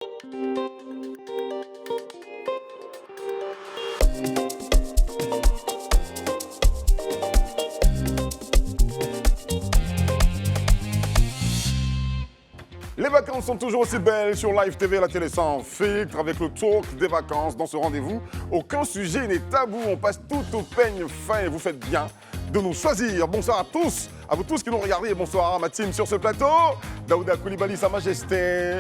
Les vacances sont toujours aussi belles sur Live TV, la télé sans filtre, avec le talk des vacances. Dans ce rendez-vous, aucun sujet n'est tabou, on passe tout au peigne fin et vous faites bien de nous choisir. Bonsoir à vous tous qui nous regardez et bonsoir à ma team sur ce plateau. Daouda Koulibaly, Sa Majesté,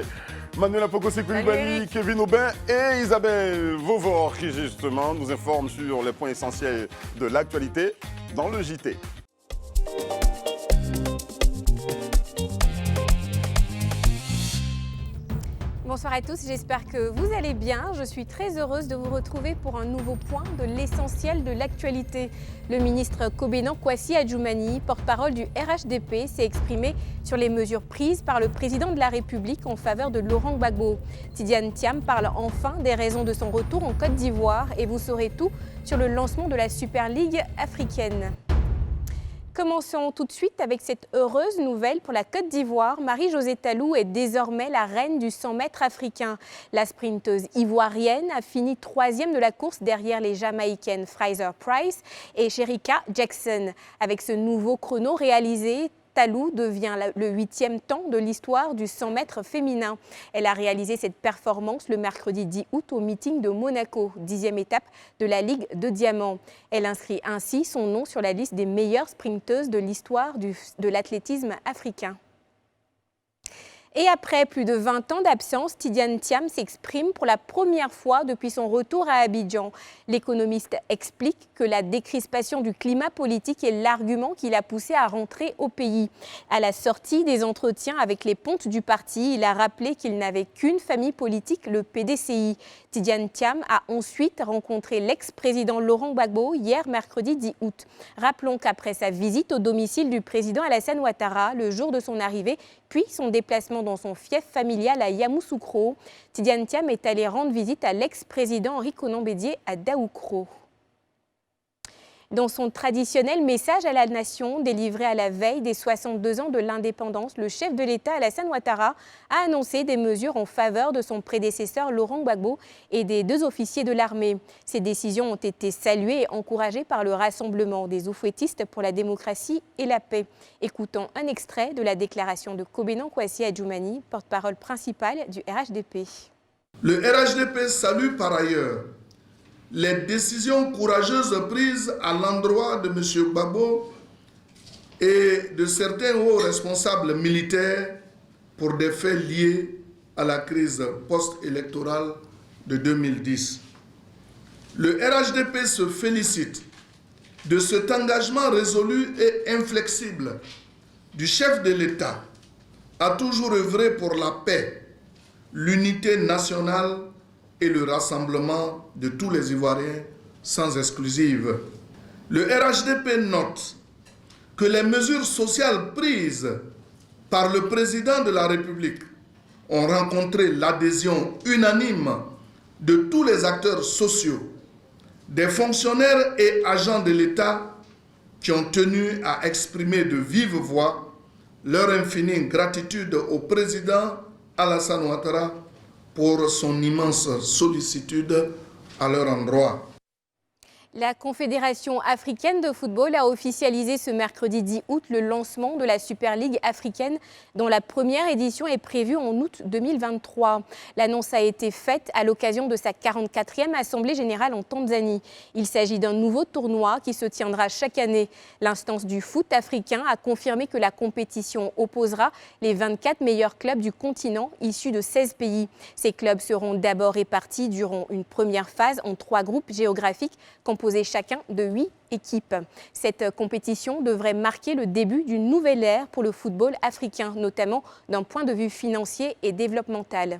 Manuel Apokosé Koulibaly, Kevin Aubin et Isabelle Vauvor qui justement nous informent sur les points essentiels de l'actualité dans le JT. Bonsoir à tous, j'espère que vous allez bien. Je suis très heureuse de vous retrouver pour un nouveau point de l'essentiel de l'actualité. Le ministre Kobenan Kwasi Adjoumani, porte-parole du RHDP, s'est exprimé sur les mesures prises par le président de la République en faveur de Laurent Gbagbo. Tidiane Thiam parle enfin des raisons de son retour en Côte d'Ivoire et vous saurez tout sur le lancement de la Super League africaine. Commençons tout de suite avec cette heureuse nouvelle pour la Côte d'Ivoire. Marie-Josée Talou est désormais la reine du 100 mètres africain. La sprinteuse ivoirienne a fini 3e de la course derrière les Jamaïcaines Fraser Price et Shericka Jackson. Avec ce nouveau chrono réalisé, Talou devient le 8e temps de l'histoire du 100 mètres féminin. Elle a réalisé cette performance le mercredi 10 août au meeting de Monaco, 10e étape de la Ligue de Diamant. Elle inscrit ainsi son nom sur la liste des meilleures sprinteuses de l'histoire de l'athlétisme africain. Et après plus de 20 ans d'absence, Tidiane Thiam s'exprime pour la première fois depuis son retour à Abidjan. L'économiste explique que la décrispation du climat politique est l'argument qui l'a poussé à rentrer au pays. À la sortie des entretiens avec les pontes du parti, il a rappelé qu'il n'avait qu'une famille politique, le PDCI. Tidiane Thiam a ensuite rencontré l'ex-président Laurent Gbagbo hier mercredi 10 août. Rappelons qu'après sa visite au domicile du président Alassane Ouattara, le jour de son arrivée, puis son déplacement dans son fief familial à Yamoussoukro, Tidiane Thiam est allé rendre visite à l'ex-président Henri Konan Bédié à Daoukro. Dans son traditionnel message à la nation délivré à la veille des 62 ans de l'indépendance, le chef de l'État Alassane Ouattara a annoncé des mesures en faveur de son prédécesseur Laurent Gbagbo et des 2 officiers de l'armée. Ces décisions ont été saluées et encouragées par le Rassemblement des oufouettistes pour la démocratie et la paix. Écoutons un extrait de la déclaration de Kobenan Kwasi Adjoumani, porte-parole principale du RHDP. Le RHDP salue par ailleurs les décisions courageuses prises à l'endroit de M. Gbagbo et de certains hauts responsables militaires pour des faits liés à la crise post-électorale de 2010. Le RHDP se félicite de cet engagement résolu et inflexible du chef de l'État à toujours œuvrer pour la paix, l'unité nationale et le rassemblement de tous les Ivoiriens sans exclusive. Le RHDP note que les mesures sociales prises par le président de la République ont rencontré l'adhésion unanime de tous les acteurs sociaux, des fonctionnaires et agents de l'État qui ont tenu à exprimer de vive voix leur infinie gratitude au président Alassane Ouattara pour son immense sollicitude à leur endroit. La Confédération africaine de football a officialisé ce mercredi 10 août le lancement de la Super League africaine dont la première édition est prévue en août 2023. L'annonce a été faite à l'occasion de sa 44e Assemblée générale en Tanzanie. Il s'agit d'un nouveau tournoi qui se tiendra chaque année. L'instance du foot africain a confirmé que la compétition opposera les 24 meilleurs clubs du continent issus de 16 pays. Ces clubs seront d'abord répartis durant une première phase en 3 groupes géographiques composés chacun de 8 équipes. Cette compétition devrait marquer le début d'une nouvelle ère pour le football africain, notamment d'un point de vue financier et développemental.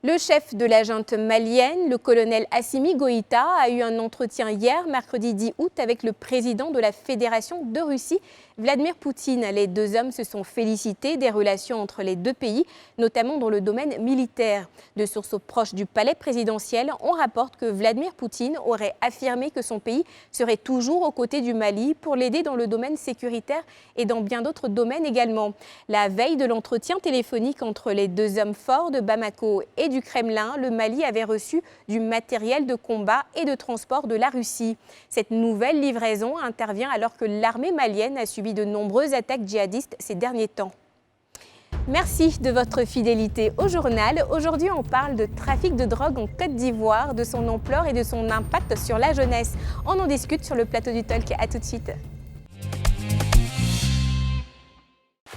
Le chef de la junte malienne, le colonel Assimi Goïta, a eu un entretien hier, mercredi 10 août, avec le président de la Fédération de Russie, Vladimir Poutine, les deux hommes se sont félicités des relations entre les deux pays, notamment dans le domaine militaire. De sources proches du palais présidentiel, on rapporte que Vladimir Poutine aurait affirmé que son pays serait toujours aux côtés du Mali pour l'aider dans le domaine sécuritaire et dans bien d'autres domaines également. La veille de l'entretien téléphonique entre les deux hommes forts de Bamako et du Kremlin, le Mali avait reçu du matériel de combat et de transport de la Russie. Cette nouvelle livraison intervient alors que l'armée malienne a subi de nombreuses attaques djihadistes ces derniers temps. Merci de votre fidélité au journal. Aujourd'hui, on parle de trafic de drogue en Côte d'Ivoire, de son ampleur et de son impact sur la jeunesse. On en discute sur le plateau du Talk. À tout de suite.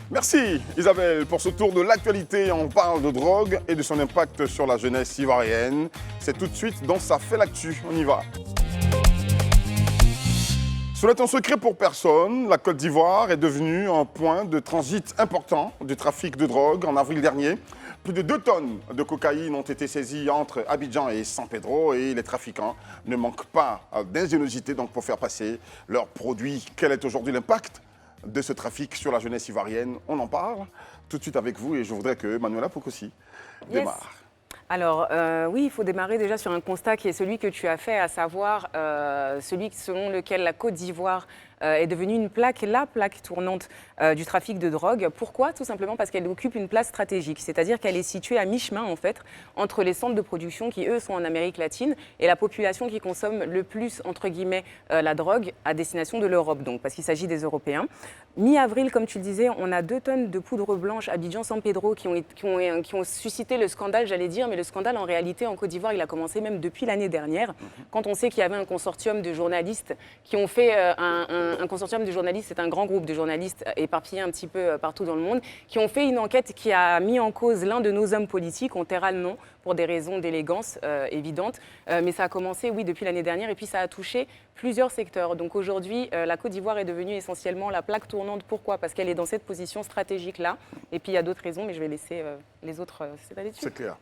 Merci Isabelle pour ce tour de l'actualité. On parle de drogue et de son impact sur la jeunesse ivoirienne. C'est tout de suite dans Ça fait l'actu. On y va. Ce n'est un secret pour personne, la Côte d'Ivoire est devenue un point de transit important du trafic de drogue. En avril dernier, plus de 2 tonnes de cocaïne ont été saisies entre Abidjan et San Pedro et les trafiquants ne manquent pas d'ingéniosité donc pour faire passer leurs produits. Quel est aujourd'hui l'impact de ce trafic sur la jeunesse ivoirienne? On en parle tout de suite avec vous et je voudrais que Manuela Pocosi démarre. Alors oui, il faut démarrer déjà sur un constat qui est celui que tu as fait, à savoir celui selon lequel la Côte d'Ivoire est devenue la plaque tournante du trafic de drogue. Pourquoi? Tout simplement parce qu'elle occupe une place stratégique, c'est-à-dire qu'elle est située à mi-chemin en fait entre les centres de production qui eux sont en Amérique latine et la population qui consomme le plus entre guillemets la drogue à destination de l'Europe, donc parce qu'il s'agit des Européens. Mi-avril, comme tu le disais, on a 2 tonnes de poudre blanche Abidjan-San Pedro qui ont suscité le scandale, j'allais dire, mais le scandale en réalité en Côte d'Ivoire, il a commencé même depuis l'année dernière, quand on sait qu'il y avait un consortium de journalistes qui ont fait un consortium de journalistes, c'est un grand groupe de journalistes éparpillés un petit peu partout dans le monde, qui ont fait une enquête qui a mis en cause l'un de nos hommes politiques, on taira le nom pour des raisons d'élégance évidentes, mais ça a commencé, oui, depuis l'année dernière et puis ça a touché plusieurs secteurs. Donc aujourd'hui, la Côte d'Ivoire est devenue essentiellement la plaque tournante. Pourquoi? Parce qu'elle est dans cette position stratégique-là. Et puis il y a d'autres raisons, mais je vais laisser les autres s'étaler dessus. C'est clair.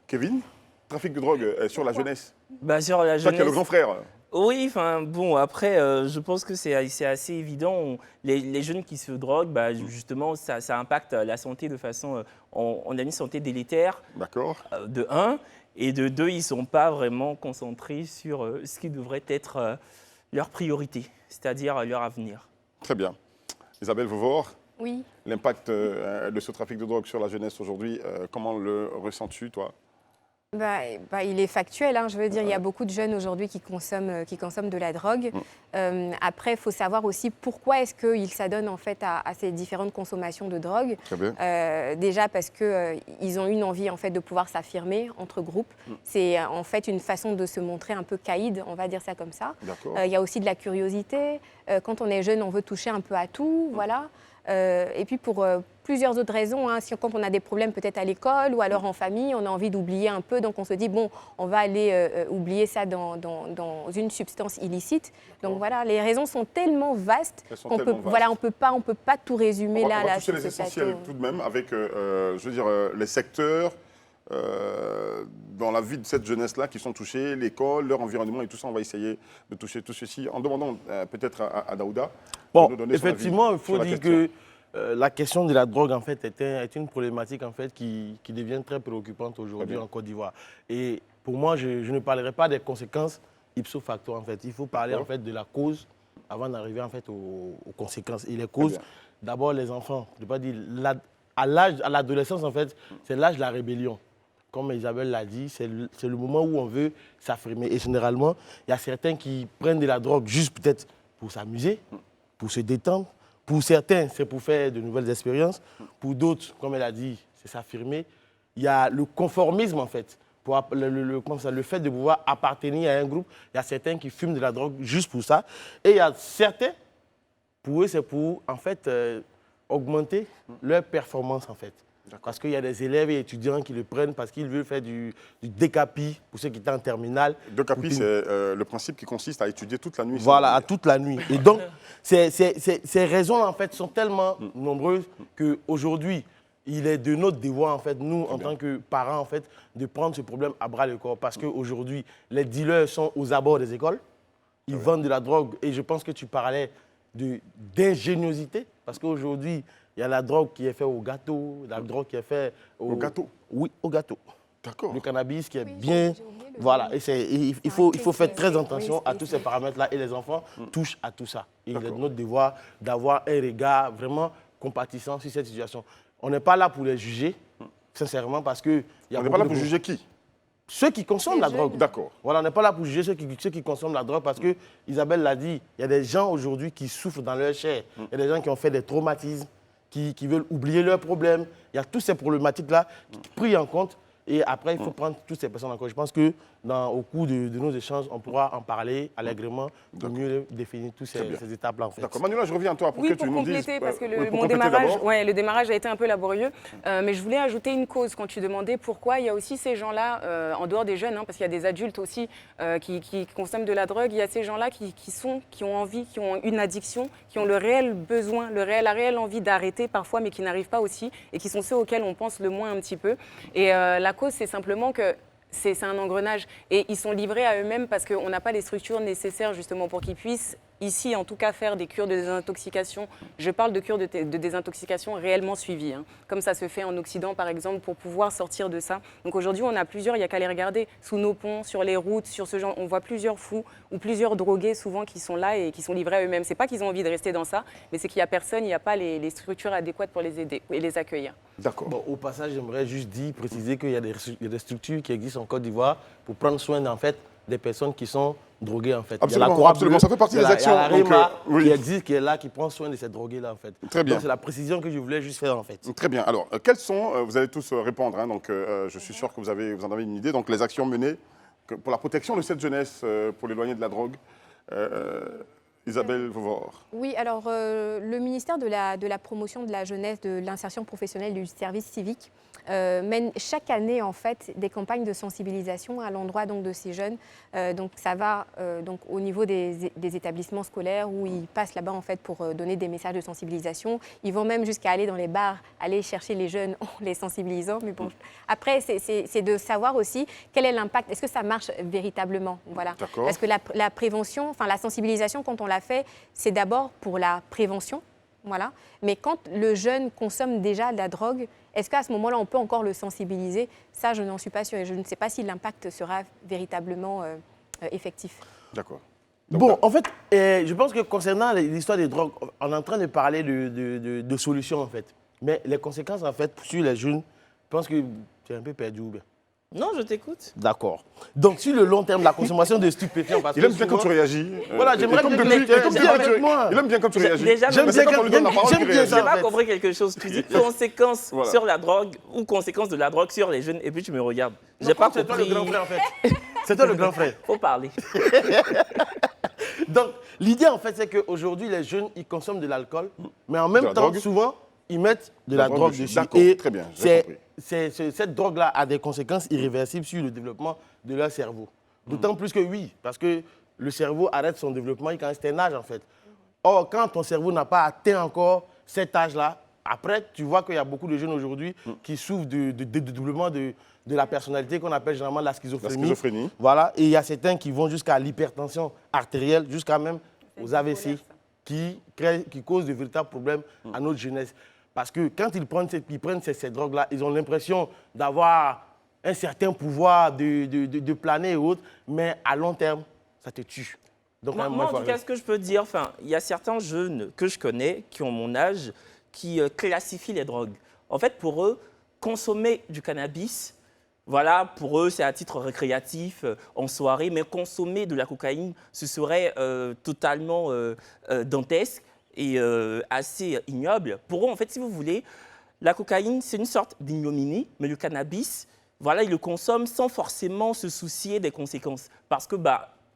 Kevin, trafic de drogue sur la jeunesse. Sur la jeunesse. Toi qui es le grand frère. Oui, enfin bon, après, je pense que c'est assez évident. Les jeunes qui se droguent, justement, ça impacte la santé de façon. On a une santé délétère. D'accord. De 1. Et de 2, ils ne sont pas vraiment concentrés sur ce qui devrait être leur priorité, c'est-à-dire leur avenir. Très bien. Isabelle Vauvor, Oui. l'impact de ce trafic de drogue sur la jeunesse aujourd'hui, comment le ressens-tu, toi? Il est factuel, hein, je veux dire, il y a beaucoup de jeunes aujourd'hui qui consomment de la drogue. Après, il faut savoir aussi pourquoi est-ce qu'ils s'adonnent en fait à ces différentes consommations de drogue. Très bien. Déjà parce qu'ils ont une envie en fait de pouvoir s'affirmer entre groupes. C'est en fait une façon de se montrer un peu caïd, on va dire ça comme ça. Il y a aussi de la curiosité. Quand on est jeune, on veut toucher un peu à tout, voilà. Et puis pour plusieurs autres raisons, hein, quand on a des problèmes peut-être à l'école ou alors en famille, on a envie d'oublier un peu, donc on se dit bon, on va aller oublier ça dans une substance illicite. Donc voilà, les raisons sont tellement vastes qu'on peut, voilà, on peut pas tout résumer on là. va toucher les essentiels tout de même avec, je veux dire, les secteurs dans la vie de cette jeunesse-là qui sont touchés, l'école, leur environnement et tout ça. On va essayer de toucher tout ceci en demandant peut-être à Daouda. Bon, effectivement, il faut dire que la question de la drogue en fait est une problématique en fait qui devient très préoccupante aujourd'hui en Côte d'Ivoire. Et pour moi, je ne parlerai pas des conséquences ipso facto en fait. Il faut parler en fait de la cause avant d'arriver en fait aux conséquences. Et les causes, d'abord les enfants. Je ne veux pas dire à l'adolescence en fait, c'est l'âge de la rébellion. Comme Isabelle l'a dit, c'est le moment où on veut s'affirmer. Et généralement, il y a certains qui prennent de la drogue juste peut-être pour s'amuser, pour se détendre. Pour certains, c'est pour faire de nouvelles expériences. Pour d'autres, comme elle a dit, c'est s'affirmer. Il y a le conformisme, en fait. Le fait de pouvoir appartenir à un groupe. Il y a certains qui fument de la drogue juste pour ça. Et il y a certains, pour eux, c'est pour, en fait, augmenter leur performance, en fait. Parce qu'il y a des élèves et étudiants qui le prennent parce qu'ils veulent faire du décapi, pour ceux qui étaient en terminale. Décapi, c'est le principe qui consiste à étudier toute la nuit. Voilà, à toute la nuit. Et donc, ces raisons, en fait, sont tellement nombreuses qu'aujourd'hui, il est de notre devoir, en fait, nous, en tant que parents, en fait, de prendre ce problème à bras-le-corps. Parce qu'aujourd'hui, les dealers sont aux abords des écoles. Ils vendent de la drogue. Et je pense que tu parlais d'ingéniosité. Parce qu'aujourd'hui, il y a la drogue qui est faite au gâteau, la drogue qui est faite Au gâteau? Oui, au gâteau. D'accord. Le cannabis qui est Oui, bien... j'ai oublié le Voilà, nom. et il faut faire très attention à oui, tous c'est ces paramètres-là et les enfants touchent à tout ça. Et il est de D'accord. notre devoir d'avoir un regard vraiment compatissant sur cette situation. On n'est pas là pour les juger, sincèrement, parce que... On n'est pas là pour juger qui? Ceux qui consomment la drogue. D'accord. Voilà, on n'est pas là pour juger ceux qui consomment la drogue parce que Isabelle l'a dit, il y a des gens aujourd'hui qui souffrent dans leur chair. Il y a des gens qui ont fait des traumatismes, qui veulent oublier leurs problèmes. Il y a toutes ces problématiques-là qui pris en compte. Et après, il faut prendre toutes ces personnes en compte. Je pense que au cours de nos échanges, on pourra en parler allègrement pour mieux définir toutes ces étapes-là. En fait. D'accord. Manuela, je reviens à toi pour Oui, que pour tu nous dises. compléter, parce que oui, pour mon compléter démarrage, d'abord. le démarrage a été un peu laborieux, mais je voulais ajouter une cause quand tu demandais pourquoi il y a aussi ces gens-là, en dehors des jeunes, hein, parce qu'il y a des adultes aussi qui consomment de la drogue, il y a ces gens-là qui ont envie, qui ont une addiction, qui ont le réel besoin, la réelle envie d'arrêter parfois, mais qui n'arrivent pas aussi, et qui sont ceux auxquels on pense le moins un petit peu. Et la cause, c'est simplement que c'est un engrenage. Et ils sont livrés à eux-mêmes parce qu'on n'a pas les structures nécessaires justement pour qu'ils puissent, ici en tout cas, faire des cures de désintoxication. Je parle de cures de désintoxication réellement suivies, hein, comme ça se fait en Occident par exemple, pour pouvoir sortir de ça. Donc aujourd'hui, on a plusieurs, il n'y a qu'à les regarder, sous nos ponts, sur les routes, sur ce genre, on voit plusieurs fous ou plusieurs drogués souvent qui sont là et qui sont livrés à eux-mêmes. C'est pas qu'ils ont envie de rester dans ça, mais c'est qu'il n'y a personne, il n'y a pas les structures adéquates pour les aider et les accueillir. D'accord. Bon, au passage, j'aimerais juste préciser qu'il y a des structures qui existent en Côte d'Ivoire pour prendre soin en fait, des personnes qui sont droguées en fait. Absolument, il y a la Croix absolument. Bleue, Ça fait partie il y a des actions, Il y a la donc, REMA oui. qui existe, qui est là, qui prend soin de ces drogués-là en fait. Très bien. Donc, c'est la précision que je voulais juste faire en fait. Très bien. Alors, quelles sont, vous allez tous répondre, hein, donc je suis sûr que vous en avez une idée, donc les actions menées pour la protection de cette jeunesse, pour l'éloigner de la drogue. Isabelle Vauvore. Oui, alors le ministère de la promotion de la jeunesse, de l'insertion professionnelle et du service civique mène chaque année en fait des campagnes de sensibilisation à l'endroit donc de ces jeunes. Donc ça va donc au niveau des établissements scolaires où ils passent là-bas en fait pour donner des messages de sensibilisation. Ils vont même jusqu'à aller dans les bars, aller chercher les jeunes en les sensibilisant. Mais bon, après c'est de savoir aussi quel est l'impact. Est-ce que ça marche véritablement? Voilà. D'accord. Parce que la prévention, enfin la sensibilisation quand on la fait, c'est d'abord pour la prévention. Voilà. Mais quand le jeune consomme déjà de la drogue, est-ce qu'à ce moment-là, on peut encore le sensibiliser? Ça, je n'en suis pas sûre et je ne sais pas si l'impact sera véritablement effectif. D'accord. Bon, en fait, je pense que concernant l'histoire des drogues, on est en train de parler de solutions en fait. Mais les conséquences en fait sur les jeunes, je pense que tu es un peu perdu ou bien? Non, je t'écoute. D'accord. Donc, sur le long terme, la consommation de stupéfiants... Parce Il que aime bien souvent- quand tu réagis. Voilà, j'aimerais bien que Il aime bien quand tu réagis. Déjà, J'aime Mais bien c'est quand quand- on lui donne la parole j'aime qu'il bien réagit. ça. j'ai en pas fait. compris quelque chose. Tu dis conséquences Voilà. sur la drogue ou conséquences de la drogue sur les jeunes et puis tu me regardes. J'ai pas C'est toi le compris. grand frère en fait. C'est toi le grand frère. Faut parler. Donc, l'idée en fait, c'est qu'aujourd'hui, les jeunes, ils consomment de l'alcool, mais en De même la temps, drogue. souvent, ils mettent de La la drogue drogue dessus. dessus. D'accord, Et très bien, j'ai compris. cette drogue-là a des conséquences irréversibles sur le développement de leur cerveau. D'autant plus que oui, parce que le cerveau arrête son développement quand c'est un âge en fait. Or, quand ton cerveau n'a pas atteint encore cet âge-là, après, tu vois qu'il y a beaucoup de jeunes aujourd'hui qui souffrent de dédoublement de la personnalité qu'on appelle généralement la schizophrénie. La schizophrénie. Voilà, et il y a certains qui vont jusqu'à l'hypertension artérielle, jusqu'à même aux AVC, qui causent de véritables problèmes à notre jeunesse. Parce que quand ils prennent ces drogues-là, ils ont l'impression d'avoir un certain pouvoir de planer et autres, mais à long terme, ça te tue. Donc, Moi, il en faut tout cas, arrêter. ce que je peux dire, il y a certains jeunes que je connais, qui ont mon âge, qui classifient les drogues. En fait, pour eux, consommer du cannabis, voilà, pour eux, c'est à titre récréatif, en soirée, mais consommer de la cocaïne, ce serait totalement dantesque et assez ignoble. Pour eux, en fait, si vous voulez, la cocaïne, c'est une sorte d'ignominie, mais le cannabis, voilà, ils le consomment sans forcément se soucier des conséquences. Parce que,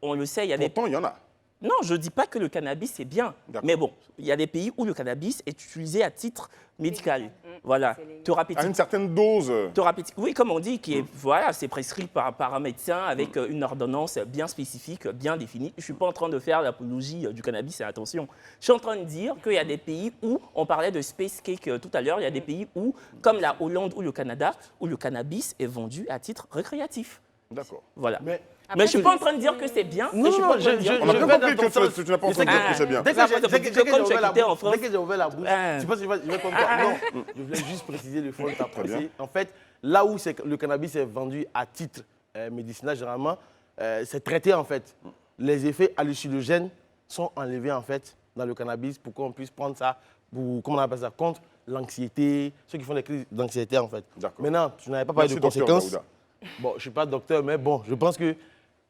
on le sait, il y a des... Pourtant, il y en a. Non, je ne dis pas que le cannabis est bien. D'accord. Mais bon, il y a des pays où le cannabis est utilisé à titre médical. Voilà. À une Thérapeutique. certaine dose. Thérapeutique. Oui, comme on dit, qui est, voilà, c'est prescrit par un médecin avec une ordonnance bien spécifique, bien définie. Je ne suis pas en train de faire l'apologie du cannabis, et attention. Je suis en train de dire qu'il y a des pays où, on parlait de space cake tout à l'heure, il y a des pays où, comme la Hollande ou le Canada, où le cannabis est vendu à titre récréatif. D'accord. Voilà. Mais Mais je ne suis pas en train de dire que c'est bien. Non, je suis non, pas en train de dire On a je bien vais compris dans ton que sens. tu n'as pas en train de dire que c'est bien. Dès que Ça, j'ai ça veut dire que comme tu as quitté en France- dès que j'ai ouvert la bouche, Ah. tu penses que je vais comme toi. Non, je voulais juste préciser le fond de ta Très bien. pensée. En fait, là où le cannabis est vendu à titre médicinal, généralement, c'est traité en fait. Les effets hallucinogènes sont enlevés en fait dans le cannabis pour qu'on puisse prendre ça, pour, comment on appelle ça, contre l'anxiété, ceux qui font des crises d'anxiété en fait. D'accord. Maintenant, tu n'avais pas parlé de Merci, docteur conséquences. Daouda. Bon, je ne suis pas docteur, mais bon, je pense que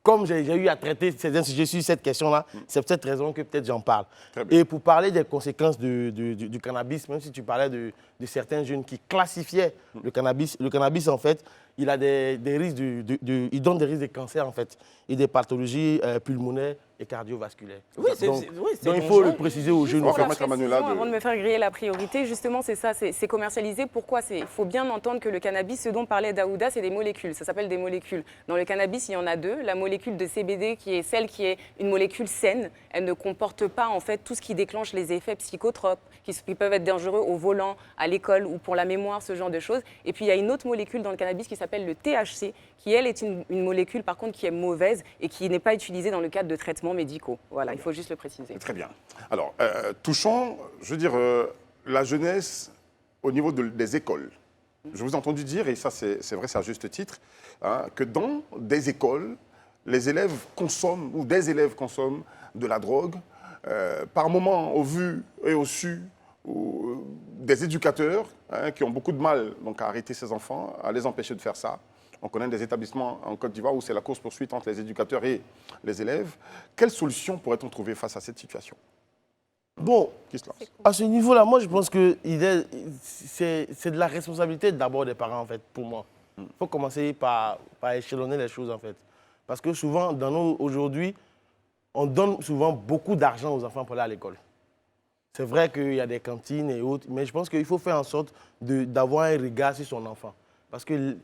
comme j'ai eu à traiter certains sujets sur cette question-là, c'est pour cette raison que peut-être j'en parle. Très bien. Et pour parler des conséquences du cannabis, même si tu parlais de certains jeunes qui classifiaient le cannabis en fait, il a des risques il donne des risques de cancer en fait, et des pathologies pulmonaires et cardiovasculaires. Oui, c'est donc, c'est donc il faut le dangereux. préciser aux jeunes. On va en fait. permettre à Manuela de... Avant de me faire griller la priorité, justement, c'est ça, c'est commercialisé. Pourquoi? Il faut bien entendre que le cannabis, ce dont parlait Daouda, c'est des molécules. Ça s'appelle des molécules. Dans le cannabis, il y en a deux. La molécule de CBD, qui est celle qui est une molécule saine, elle ne comporte pas en fait tout ce qui déclenche les effets psychotropes, qui peuvent être dangereux au volant, à l'école ou pour la mémoire, ce genre de choses. Et puis il y a une autre molécule dans le cannabis qui s'appelle le THC, qui elle est une molécule par contre qui est mauvaise et qui n'est pas utilisée dans le cadre de traitements médicaux. Voilà, il faut juste le préciser. Très bien. Alors, touchons, je veux dire, la jeunesse au niveau des écoles. Je vous ai entendu dire, et ça c'est vrai, c'est à juste titre, hein, que dans des écoles, les élèves consomment, ou des élèves consomment de la drogue, par moment au vu et au su des éducateurs hein, qui ont beaucoup de mal donc, à arrêter ces enfants, à les empêcher de faire ça. On connaît des établissements en Côte d'Ivoire où c'est la course-poursuite entre les éducateurs et les élèves. Quelle solution pourrait-on trouver face à cette situation? Bon, Qui se lance? à ce niveau-là, moi je pense que c'est de la responsabilité d'abord des parents en fait, pour moi. Il faut commencer par échelonner les choses en fait. Parce que souvent, aujourd'hui, on donne souvent beaucoup d'argent aux enfants pour aller à l'école. C'est vrai qu'il y a des cantines et autres, mais je pense qu'il faut faire en sorte d'avoir un regard sur son enfant. Parce que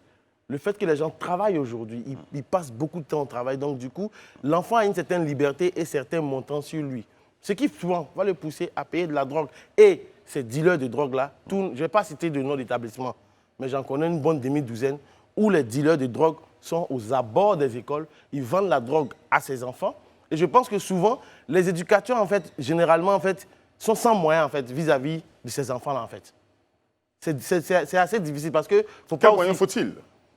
le fait que les gens travaillent aujourd'hui, ils passent beaucoup de temps au travail, donc du coup, l'enfant a une certaine liberté et certains montants sur lui. Ce qui souvent va le pousser à payer de la drogue. Et ces dealers de drogue-là, je ne vais pas citer de nom d'établissement, mais j'en connais une bonne demi-douzaine où les dealers de drogue sont aux abords des écoles, ils vendent la drogue à ces enfants. Et je pense que souvent, les éducateurs, en fait, généralement, en fait, sont sans moyens, en fait, vis-à-vis de ces enfants-là, en fait. C'est assez difficile parce que... Quel moyen faut-il?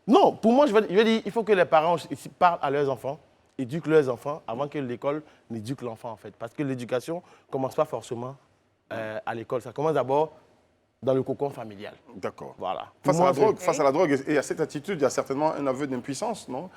Non, pour moi, je vais dire, il faut que les parents parlent à leurs enfants, éduquent leurs enfants avant que l'école n'éduque l'enfant, en fait. Parce que l'éducation ne commence pas forcément à l'école. Ça commence d'abord dans le cocon familial. D'accord. Voilà. Face à la drogue et à cette attitude, il y a certainement un aveu d'impuissance, non?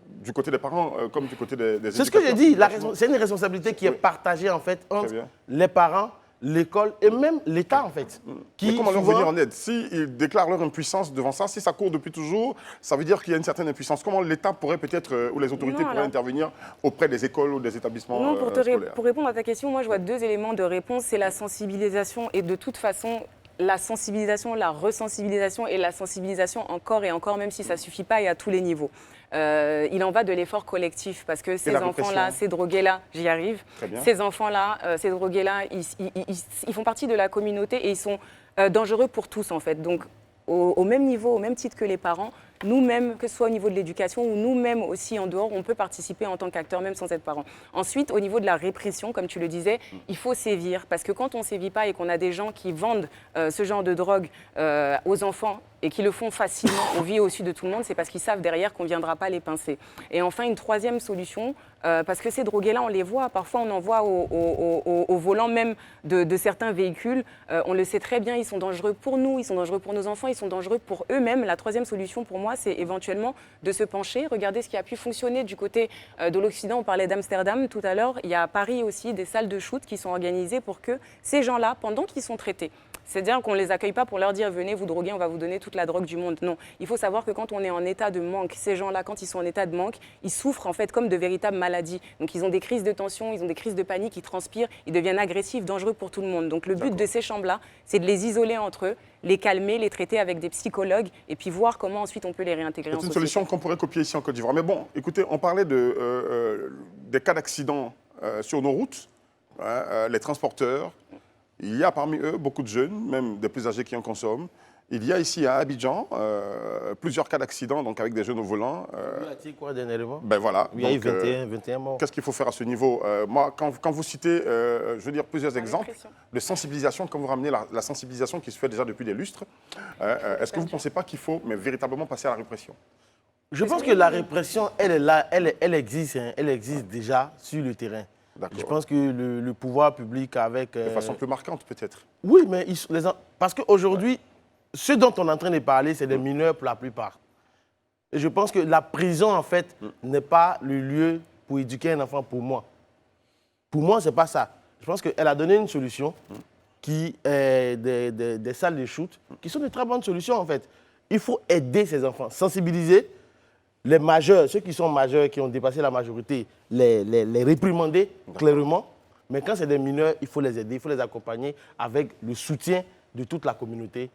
Du côté des parents comme du côté des éducateurs. C'est ce que j'ai dit. C'est une responsabilité qui est partagée, en fait, entre les parents, l'école et même l'État, en fait. Mais comment leur venir en aide? S'ils déclarent leur impuissance devant ça, si ça court depuis toujours, ça veut dire qu'il y a une certaine impuissance. Comment l'État pourrait peut-être, ou les autorités pourraient intervenir auprès des écoles ou des établissements scolaires? Pour répondre à ta question, moi je vois deux éléments de réponse. C'est la sensibilisation et de toute façon, la sensibilisation, la resensibilisation et la sensibilisation encore et encore, même si ça ne suffit pas et à tous les niveaux. Il en va de l'effort collectif parce que ces enfants-là, ces drogués-là, j'y arrive, ces enfants-là, ces drogués-là, ils font partie de la communauté et ils sont dangereux pour tous en fait. Donc au même niveau, au même titre que les parents, nous-mêmes, que ce soit au niveau de l'éducation ou nous-mêmes aussi en dehors, on peut participer en tant qu'acteur même sans être parent. Ensuite, au niveau de la répression, comme tu le disais, il faut sévir parce que quand on ne sévit pas et qu'on a des gens qui vendent ce genre de drogue aux enfants et qui le font facilement au vu et au su de tout le monde, c'est parce qu'ils savent derrière qu'on ne viendra pas les pincer. Et enfin, une troisième solution, parce que ces drogués-là, on les voit, parfois on en voit au volant même de certains véhicules, on le sait très bien, ils sont dangereux pour nous, ils sont dangereux pour nos enfants, ils sont dangereux pour eux-mêmes. La troisième solution pour moi, c'est éventuellement de se pencher, regarder ce qui a pu fonctionner du côté de l'Occident. On parlait d'Amsterdam tout à l'heure, il y a à Paris aussi des salles de shoot qui sont organisées pour que ces gens-là, pendant qu'ils sont traités, c'est-à-dire qu'on ne les accueille pas pour leur dire « venez vous droguer, on va vous donner toute la drogue du monde ». Non, il faut savoir que quand on est en état de manque, ces gens-là, quand ils sont en état de manque, ils souffrent en fait comme de véritables maladies. Donc ils ont des crises de tension, ils ont des crises de panique, ils transpirent, ils deviennent agressifs, dangereux pour tout le monde. Donc le but de ces chambres-là, c'est de les isoler entre eux, les calmer, les traiter avec des psychologues et puis voir comment ensuite on peut les réintégrer en société. C'est une solution qu'on pourrait copier ici en Côte d'Ivoire. Mais bon, écoutez, on parlait des cas d'accidents sur nos routes, les transporteurs. Il y a parmi eux beaucoup de jeunes, même des plus âgés qui en consomment. Il y a ici à Abidjan plusieurs cas d'accidents donc avec des jeunes au volant. Il y a quoi dernièrement? Ben voilà. Il y a eu 21 morts. Qu'est-ce qu'il faut faire à ce niveau? Moi, quand vous citez, je veux dire, plusieurs exemples de sensibilisation, quand vous ramenez la sensibilisation qui se fait déjà depuis des lustres, est-ce que vous ne pensez pas qu'il faut mais véritablement passer à la répression? Je pense que la répression, elle est là, elle existe, hein, elle existe déjà sur le terrain. Je pense que le pouvoir public avec... De façon plus marquante peut-être. Oui, mais parce qu'aujourd'hui, ce dont on est en train de parler, c'est des mineurs pour la plupart. Et je pense que la prison, en fait, n'est pas le lieu pour éduquer un enfant pour moi. Pour moi, ce n'est pas ça. Je pense qu'elle a donné une solution qui est des salles de shoot, qui sont de très bonnes solutions, en fait. Il faut aider ces enfants, sensibiliser les majeurs, ceux qui sont majeurs, qui ont dépassé la majorité, les réprimander clairement. Mais quand c'est des mineurs, il faut les aider, il faut les accompagner avec le soutien de toute la communauté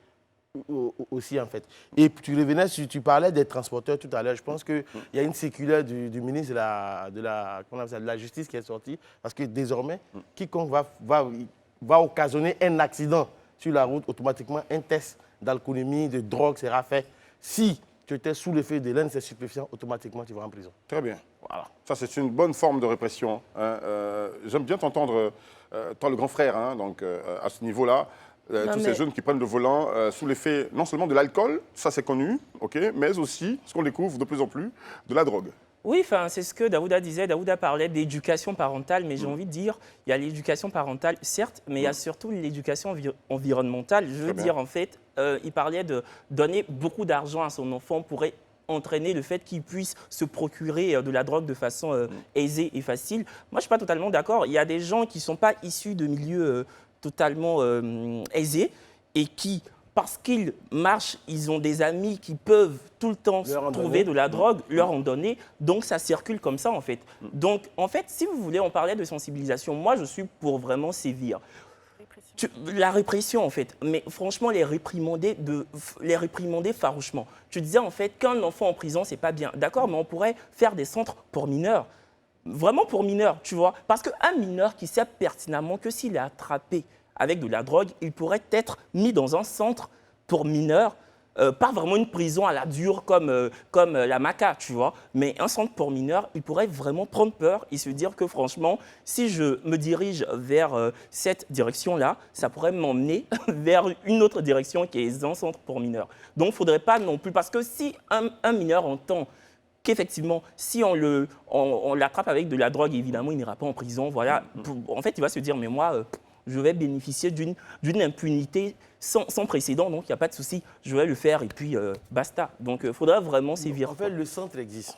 aussi, en fait. Et tu parlais des transporteurs tout à l'heure. Je pense qu'il y a une circulaire du ministre de la Justice qui est sortie, parce que désormais, quiconque va occasionner un accident sur la route, automatiquement, un test d'alcoolémie, de drogue sera fait. Si tu étais sous l'effet de l'un de ces stupéfiants, automatiquement, tu vas en prison. Très bien. Voilà. Ça, c'est une bonne forme de répression. Hein. J'aime bien t'entendre, toi, le grand frère, hein, donc, à ce niveau-là. Tous ces jeunes qui prennent le volant sous l'effet non seulement de l'alcool, ça c'est connu, okay, mais aussi, ce qu'on découvre de plus en plus, de la drogue. Oui, c'est ce que Daouda disait. Daouda parlait d'éducation parentale, mais j'ai envie de dire, il y a l'éducation parentale, certes, mais il y a surtout l'éducation environnementale. Je veux dire, en fait, il parlait de donner beaucoup d'argent à son enfant pour entraîner le fait qu'il puisse se procurer de la drogue de façon aisée et facile. Moi, je ne suis pas totalement d'accord. Il y a des gens qui ne sont pas issus de milieux totalement aisés et qui, parce qu'ils marchent, ils ont des amis qui peuvent tout le temps trouver de la drogue, leur en donner. Donc, ça circule comme ça, en fait. Donc, en fait, si vous voulez, on parlait de sensibilisation. Moi, je suis pour vraiment sévir. La répression, en fait. Mais franchement, les réprimander farouchement. Tu disais, en fait, qu'un enfant en prison, c'est pas bien. D'accord, mais on pourrait faire des centres pour mineurs. Vraiment pour mineurs, tu vois. Parce qu'un mineur qui sait pertinemment que s'il est attrapé avec de la drogue, il pourrait être mis dans un centre pour mineurs, pas vraiment une prison à la dure comme la Maca, tu vois, mais un centre pour mineurs, il pourrait vraiment prendre peur et se dire que franchement, si je me dirige vers cette direction-là, ça pourrait m'emmener vers une autre direction qui est un centre pour mineurs. Donc, il ne faudrait pas non plus, parce que si un mineur entend qu'effectivement, si on l'attrape avec de la drogue, évidemment, il n'ira pas en prison. Voilà. En fait, il va se dire, mais moi, je vais bénéficier d'une impunité sans précédent, donc il n'y a pas de souci, je vais le faire et puis basta. Donc, il faudra vraiment sévir. En fait, le centre existe.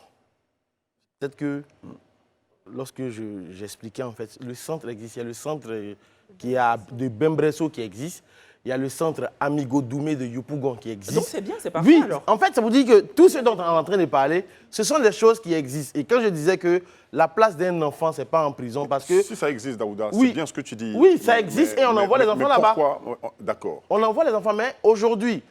Peut-être que lorsque j'expliquais, en fait, le centre existe. Il y a le centre qui est de Bembresso qui existe. Il y a le centre Amigo Doumé de Yopougon qui existe. Donc c'est bien, c'est parfait. Oui, alors. En fait, ça vous dit que tout ce dont on est en train de parler, ce sont des choses qui existent. Et quand je disais que la place d'un enfant, ce n'est pas en prison parce que... Si ça existe, Daouda, oui, c'est bien ce que tu dis. Oui, ça existe et on envoie les enfants là-bas. Pourquoi? D'accord. On envoie les enfants, mais aujourd'hui,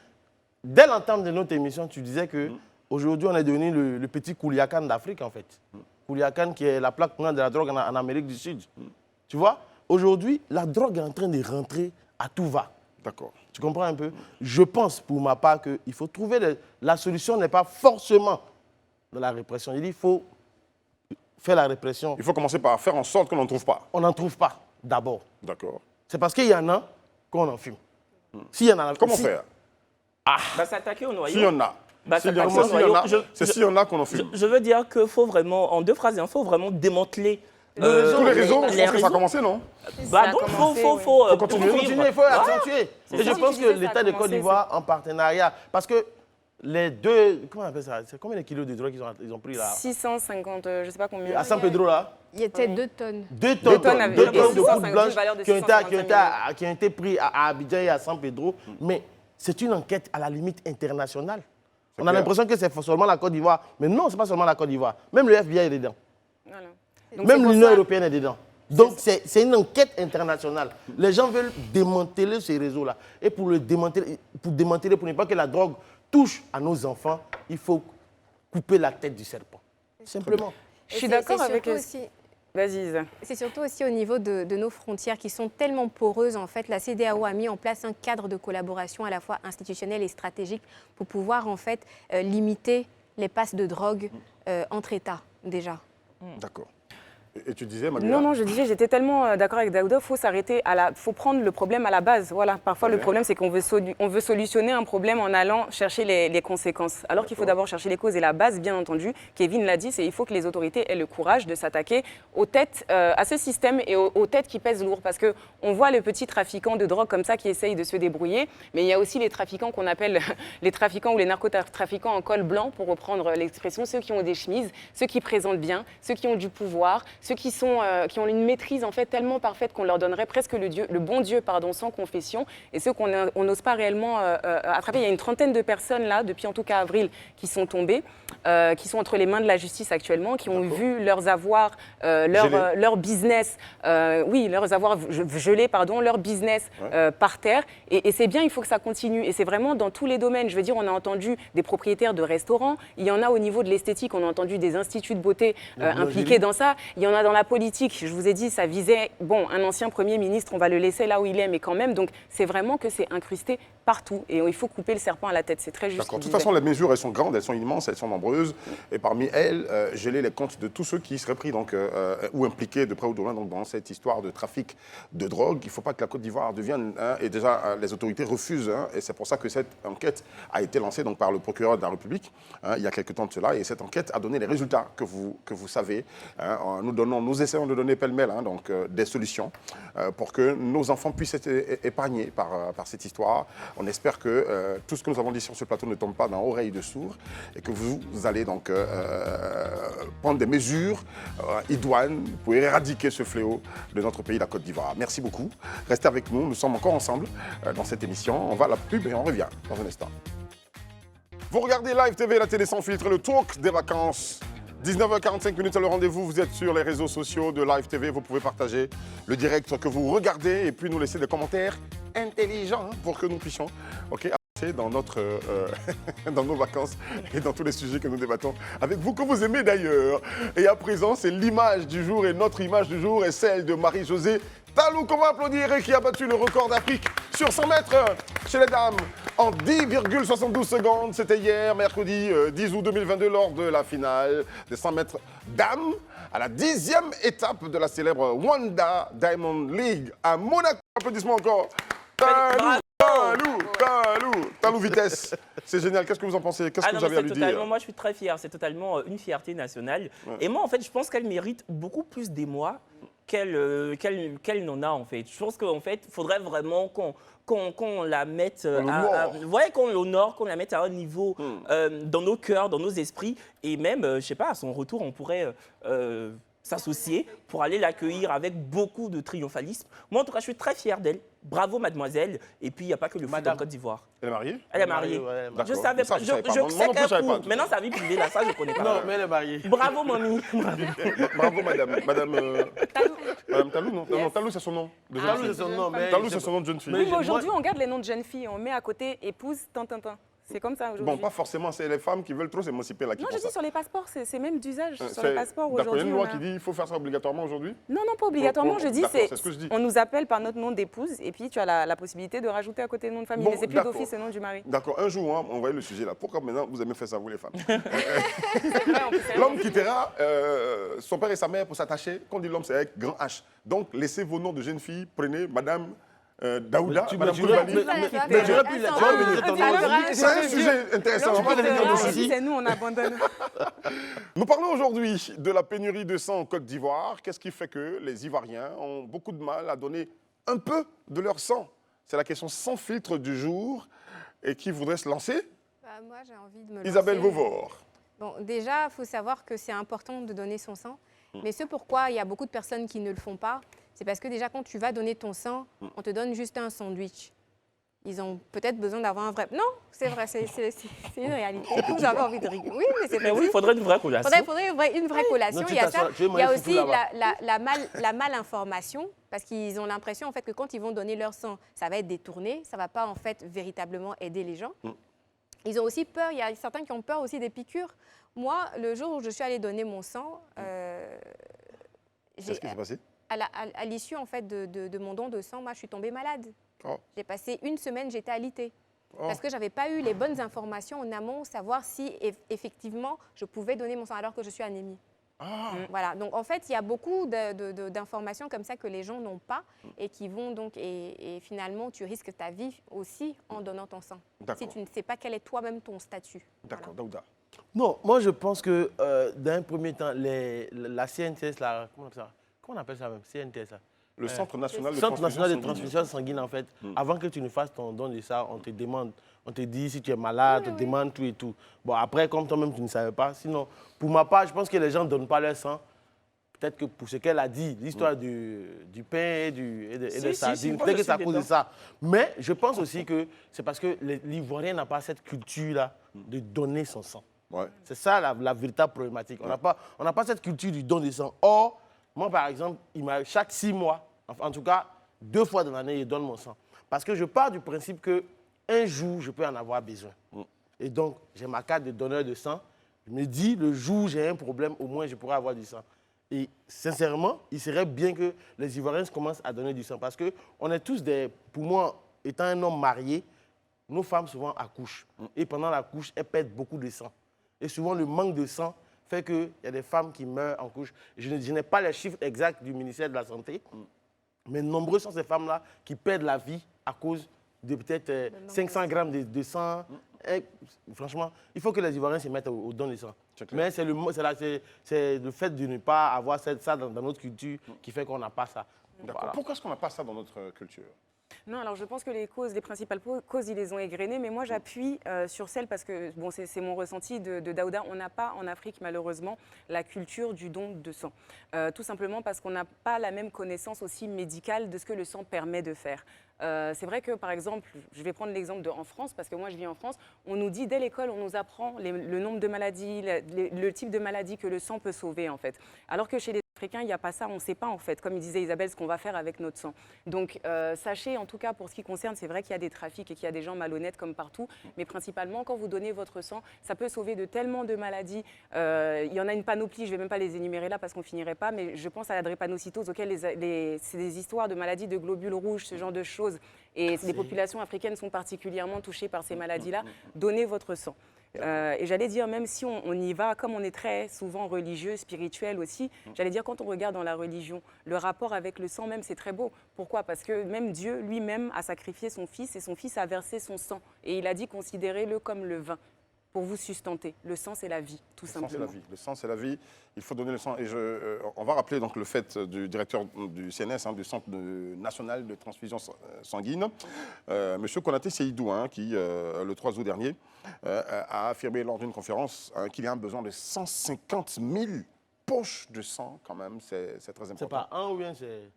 dès l'entame de notre émission, tu disais que aujourd'hui on est devenu le petit Kouliakan d'Afrique, en fait. Kouliakan qui est la plaque tournante de la drogue en Amérique du Sud. Tu vois, aujourd'hui, la drogue est en train de rentrer à tout va. D'accord. Tu comprends un peu? Je pense pour ma part qu'il faut trouver... La solution n'est pas forcément dans la répression. Il faut faire la répression. Il faut commencer par faire en sorte qu'on n'en trouve pas. On n'en trouve pas, d'abord. D'accord. C'est parce qu'il y en a qu'on en fume. S'il y en a... Comment faire? S'attaquer au noyau. S'il y en a. C'est s'il y en a qu'on en fume. Je veux dire qu'il faut vraiment, en deux phrases, il faut vraiment démanteler... tous les réseaux, je pense que ça a commencé, non? Donc, il faut continuer. Il faut accentuer. Et je pense que l'État de Côte d'Ivoire, en partenariat, parce que les deux, comment on appelle ça? C'est combien de kilos de drogue ils ont pris là? 650, je ne sais pas combien. À San Pedro là? Il y était 2 tonnes. 2 tonnes de poudre blanche qui ont été pris à Abidjan et à San Pedro. Mais c'est une enquête à la limite internationale. On a l'impression que c'est seulement la Côte d'Ivoire. Mais non, ce n'est pas seulement la Côte d'Ivoire. Même le FBI est dedans. Voilà. Même l'Union européenne est dedans. Donc, c'est une enquête internationale. Les gens veulent démanteler ces réseaux-là. Et pour démanteler, pour ne pas que la drogue touche à nos enfants, il faut couper la tête du serpent. Simplement. Je suis d'accord avec... aussi... Vas-y, Isa. C'est surtout aussi au niveau de nos frontières qui sont tellement poreuses. En fait, la CEDEAO a mis en place un cadre de collaboration à la fois institutionnel et stratégique pour pouvoir en fait limiter les passes de drogue entre États déjà. D'accord. Et tu disais, Manuela? Non, je disais, j'étais tellement d'accord avec Daouda, faut prendre le problème à la base. Voilà. Parfois, le problème, c'est qu'on veut solutionner un problème en allant chercher les conséquences. Alors qu'il faut d'abord chercher les causes et la base, bien entendu. Kevin l'a dit, c'est il faut que les autorités aient le courage de s'attaquer aux têtes, à ce système et aux têtes qui pèsent lourd. Parce qu'on voit les petits trafiquants de drogue comme ça qui essayent de se débrouiller, mais il y a aussi les trafiquants qu'on appelle les trafiquants ou les narcotrafiquants en col blanc, pour reprendre l'expression, ceux qui ont des chemises, ceux qui présentent bien, ceux qui ont du pouvoir, ceux qui ont une maîtrise en fait tellement parfaite qu'on leur donnerait presque le bon Dieu sans confession, et ceux qu'on n'ose pas réellement attraper. Il y a une trentaine de personnes là, depuis en tout cas avril, qui sont tombées, qui sont entre les mains de la justice actuellement, qui ont vu leurs avoirs, leur business, leurs avoirs gelés, leur business par terre. Et c'est bien, il faut que ça continue. Et c'est vraiment dans tous les domaines. Je veux dire, on a entendu des propriétaires de restaurants, il y en a au niveau de l'esthétique, on a entendu des instituts de beauté impliqués dans ça, il y en a dans la politique. Je vous ai dit, ça visait, un ancien Premier ministre, on va le laisser là où il est, mais quand même, donc c'est vraiment que c'est incrusté partout. Et il faut couper le serpent à la tête, c'est très juste. D'accord. De toute façon, les mesures, elles sont grandes, elles sont immenses, elles sont nombreuses. Et parmi elles, geler les comptes de tous ceux qui seraient pris ou impliqués de près ou de loin dans cette histoire de trafic de drogue. Il ne faut pas que la Côte d'Ivoire devienne, et déjà les autorités refusent, et c'est pour ça que cette enquête a été lancée par le procureur de la République il y a quelques temps de cela, et cette enquête a donné les résultats que vous savez. Nous essayons de donner pêle-mêle des solutions pour que nos enfants puissent être épargnés par cette histoire. On espère que tout ce que nous avons dit sur ce plateau ne tombe pas dans l'oreille de sourds et que vous allez prendre des mesures idoines pour éradiquer ce fléau de notre pays, la Côte d'Ivoire. Merci beaucoup. Restez avec nous. Nous sommes encore ensemble dans cette émission. On va à la pub et on revient dans un instant. Vous regardez Live TV, la télé sans filtre, le talk des vacances. 19h45 minutes, le rendez-vous. Vous êtes sur les réseaux sociaux de Live TV. Vous pouvez partager le direct que vous regardez et puis nous laisser des commentaires intelligents pour que nous puissions avancer dans dans nos vacances et dans tous les sujets que nous débattons avec vous, que vous aimez d'ailleurs. Et à présent, c'est l'image du jour, et notre image du jour est celle de Marie-Josée Talou, qu'on va applaudir, et qui a battu le record d'Afrique sur 100 mètres chez les dames en 10,72 secondes. C'était hier, mercredi 10 août 2022, lors de la finale des 100 mètres dames, à la 10e étape de la célèbre Wanda Diamond League à Monaco. Applaudissements encore. Talou vitesse. C'est génial. Qu'est-ce que vous en pensez? Qu'est-ce que vous avez à lui dire? Moi, je suis très fier. C'est totalement une fierté nationale. Ouais. Et moi, en fait, je pense qu'elle mérite beaucoup plus d'émoi qu'elle n'en a, en fait. Je pense qu'en fait, il faudrait vraiment qu'on la mette qu'on l'honore, qu'on la mette à un niveau dans nos cœurs, dans nos esprits. Et même, je sais pas, à son retour, on pourrait s'associer pour aller l'accueillir avec beaucoup de triomphalisme. Moi, en tout cas, je suis très fier d'elle. Bravo, mademoiselle. Et puis, il n'y a pas que le foot en Côte d'Ivoire. Elle est mariée? Elle est mariée. Ouais, je savais pas. Je sais qu'elle court. Maintenant, sa vie privée, là, ça, je ne connais pas. Non, mais elle est mariée. Bravo, mamie. Bravo, madame. Madame Talou, non? Non, Talou, c'est son nom. Talou, c'est son nom. Talou, c'est son nom de jeune fille. Oui, mais aujourd'hui, on garde les noms de jeunes filles. On met à côté épouse, tintintin. C'est comme ça aujourd'hui. Bon, pas forcément, c'est les femmes qui veulent trop s'émanciper là. Non, je dis sur les passeports, c'est même d'usage sur les passeports aujourd'hui. Il y a une loi qui dit qu'il faut faire ça obligatoirement aujourd'hui? Non, pas obligatoirement. Je dis, c'est ce que je dis. On nous appelle par notre nom d'épouse et puis tu as la possibilité de rajouter à côté le nom de famille. Mais c'est plus d'office le nom du mari. D'accord, un jour, on voyait le sujet là. Pourquoi maintenant vous aimez faire ça, vous les femmes? L'homme quittera son père et sa mère pour s'attacher. Quand on dit l'homme, c'est avec grand H. Donc, laissez vos noms de jeunes filles, prenez madame. Daouda, Madame Koulibaly. C'est un sujet intéressant. C'est nous, on abandonne. Nous parlons aujourd'hui de la pénurie de sang en Côte d'Ivoire. Qu'est-ce qui fait que les Ivoiriens ont beaucoup de mal à donner un peu de leur sang? C'est la question sans filtre du jour. Et qui voudrait se lancer? Moi, j'ai envie de me Isabelle Vauvor. Bon, déjà, il faut savoir que c'est important de donner son sang. Mais ce pourquoi il y a beaucoup de personnes qui ne le font pas, c'est parce que déjà, quand tu vas donner ton sang, on te donne juste un sandwich. Ils ont peut-être besoin d'avoir un vrai... Non, c'est vrai, c'est une réalité. J'avais envie de rigoler. Oui, mais c'est vrai. Oui, il faudrait une vraie collation. Il faudrait une vraie collation. Il y a ça. Il y a aussi la malinformation, parce qu'ils ont l'impression en fait, que quand ils vont donner leur sang, ça va être détourné, ça ne va pas en fait véritablement aider les gens. Ils ont aussi peur, il y a certains qui ont peur aussi des piqûres. Moi, le jour où je suis allée donner mon sang, Qu'est-ce qui s'est passé? À l'issue en fait de mon don de sang, moi je suis tombée malade. Oh. J'ai passé une semaine, j'étais alitée. Oh. Parce que je n'avais pas eu les bonnes informations en amont, savoir si effectivement je pouvais donner mon sang alors que je suis anémie. Ah. Voilà, donc en fait, il y a beaucoup d'informations comme ça que les gens n'ont pas et qui vont donc, et finalement, tu risques ta vie aussi en donnant ton sang. Si tu ne sais pas quel est toi-même ton statut. D'accord, Voilà. Daouda. Non, moi je pense que dans un premier temps, la CNTS, comment on appelle ça même? CNTS, ça. Le Centre national de Centre national de transfusion transfusion sanguine, en fait, avant que tu ne fasses ton don de ça, on te demande, on te dit si tu es malade, on te demande tout et tout. Bon, après, comme toi-même, tu ne savais pas. Sinon, pour ma part, je pense que les gens ne donnent pas leur sang. Peut-être que pour ce qu'elle a dit, l'histoire du pain et des sardines, peut-être que c'est à cause de ça. Mais je pense aussi que c'est parce que l'Ivoirien n'a pas cette culture-là de donner son sang. Ouais. C'est ça la véritable problématique. On n'a pas cette culture du don de sang. Or, moi, par exemple, chaque 6 mois, en tout cas 2 fois dans l'année, je donne mon sang. Parce que je pars du principe qu'un jour, je peux en avoir besoin. Et donc, j'ai ma carte de donneur de sang. Je me dis, le jour où j'ai un problème, au moins, je pourrai avoir du sang. Et sincèrement, il serait bien que les Ivoiriens commencent à donner du sang. Parce qu'on est tous pour moi, étant un homme marié, nos femmes souvent accouchent. Et pendant la couche, elles perdent beaucoup de sang. Et souvent, le manque de sang fait qu'il y a des femmes qui meurent en couche. Je n'ai pas les chiffres exacts du ministère de la Santé, mais nombreuses sont ces femmes-là qui perdent la vie à cause de peut-être 500 grammes de sang. Et, franchement, il faut que les Ivoiriens se mettent au don de sang. Mais c'est le fait de ne pas avoir ça dans notre culture qui fait qu'on n'a pas ça. D'accord. Voilà. Pourquoi est-ce qu'on n'a pas ça dans notre culture? Non, alors je pense que les principales causes, ils les ont égrenées, mais moi j'appuie sur celles, parce que bon, c'est mon ressenti de Daouda, on n'a pas en Afrique malheureusement la culture du don de sang. Tout simplement parce qu'on n'a pas la même connaissance aussi médicale de ce que le sang permet de faire. C'est vrai que par exemple, je vais prendre l'exemple en France, parce que moi je vis en France, on nous dit dès l'école, on nous apprend le nombre de maladies, le type de maladies que le sang peut sauver en fait. Alors que chez les Africains, il n'y a pas ça, on ne sait pas en fait, comme disait Isabelle, ce qu'on va faire avec notre sang. Donc sachez en tout cas pour ce qui concerne, c'est vrai qu'il y a des trafics et qu'il y a des gens malhonnêtes comme partout, mais principalement quand vous donnez votre sang, ça peut sauver de tellement de maladies. Il y en a une panoplie, je ne vais même pas les énumérer là parce qu'on ne finirait pas, mais je pense à la drépanocytose, auquel c'est des histoires de maladies de globules rouges, ce genre de choses. Et les populations africaines sont particulièrement touchées par ces maladies-là. Donnez votre sang. Et j'allais dire, même si on y va, comme on est très souvent religieux, spirituel aussi, j'allais dire, quand on regarde dans la religion, le rapport avec le sang même, c'est très beau. Pourquoi? Parce que même Dieu lui-même a sacrifié son fils et son fils a versé son sang. Et il a dit, considérez-le comme le vin pour vous sustenter. Le sang, c'est la vie, tout simplement. Le sang, c'est la vie. Il faut donner le sang. Et on va rappeler donc le fait du directeur du CNS, du Centre national de transfusion sanguine, M. Konaté Seydou, qui, le 3 août dernier, a affirmé lors d'une conférence qu'il y a un besoin de 150 000 poches de sang, quand même. C'est très important. C'est pas un ou bien c'est...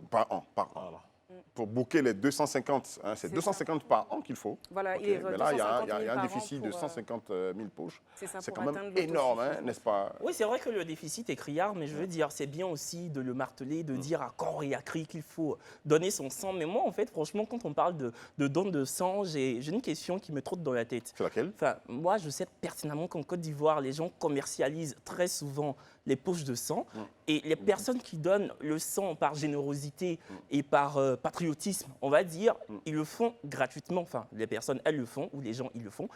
Par an. Voilà. Pour booker les 250, c'est 250 par an qu'il faut. Voilà, okay. Mais là, il y a un déficit de 150 000 poches. C'est quand même énorme, n'est-ce pas? Oui, c'est vrai que le déficit est criard, mais je veux dire, c'est bien aussi de le marteler, de dire à corps et à cri qu'il faut donner son sang. Mais moi, en fait, franchement, quand on parle de don de sang, j'ai une question qui me trotte dans la tête. C'est laquelle? Enfin, moi, je sais pertinemment qu'en Côte d'Ivoire, les gens commercialisent très souvent les poches de sang. Et les personnes qui donnent le sang par générosité et par patriotisme, on va dire, ils le font gratuitement. Enfin, les personnes, elles le font, ou les gens, ils le font.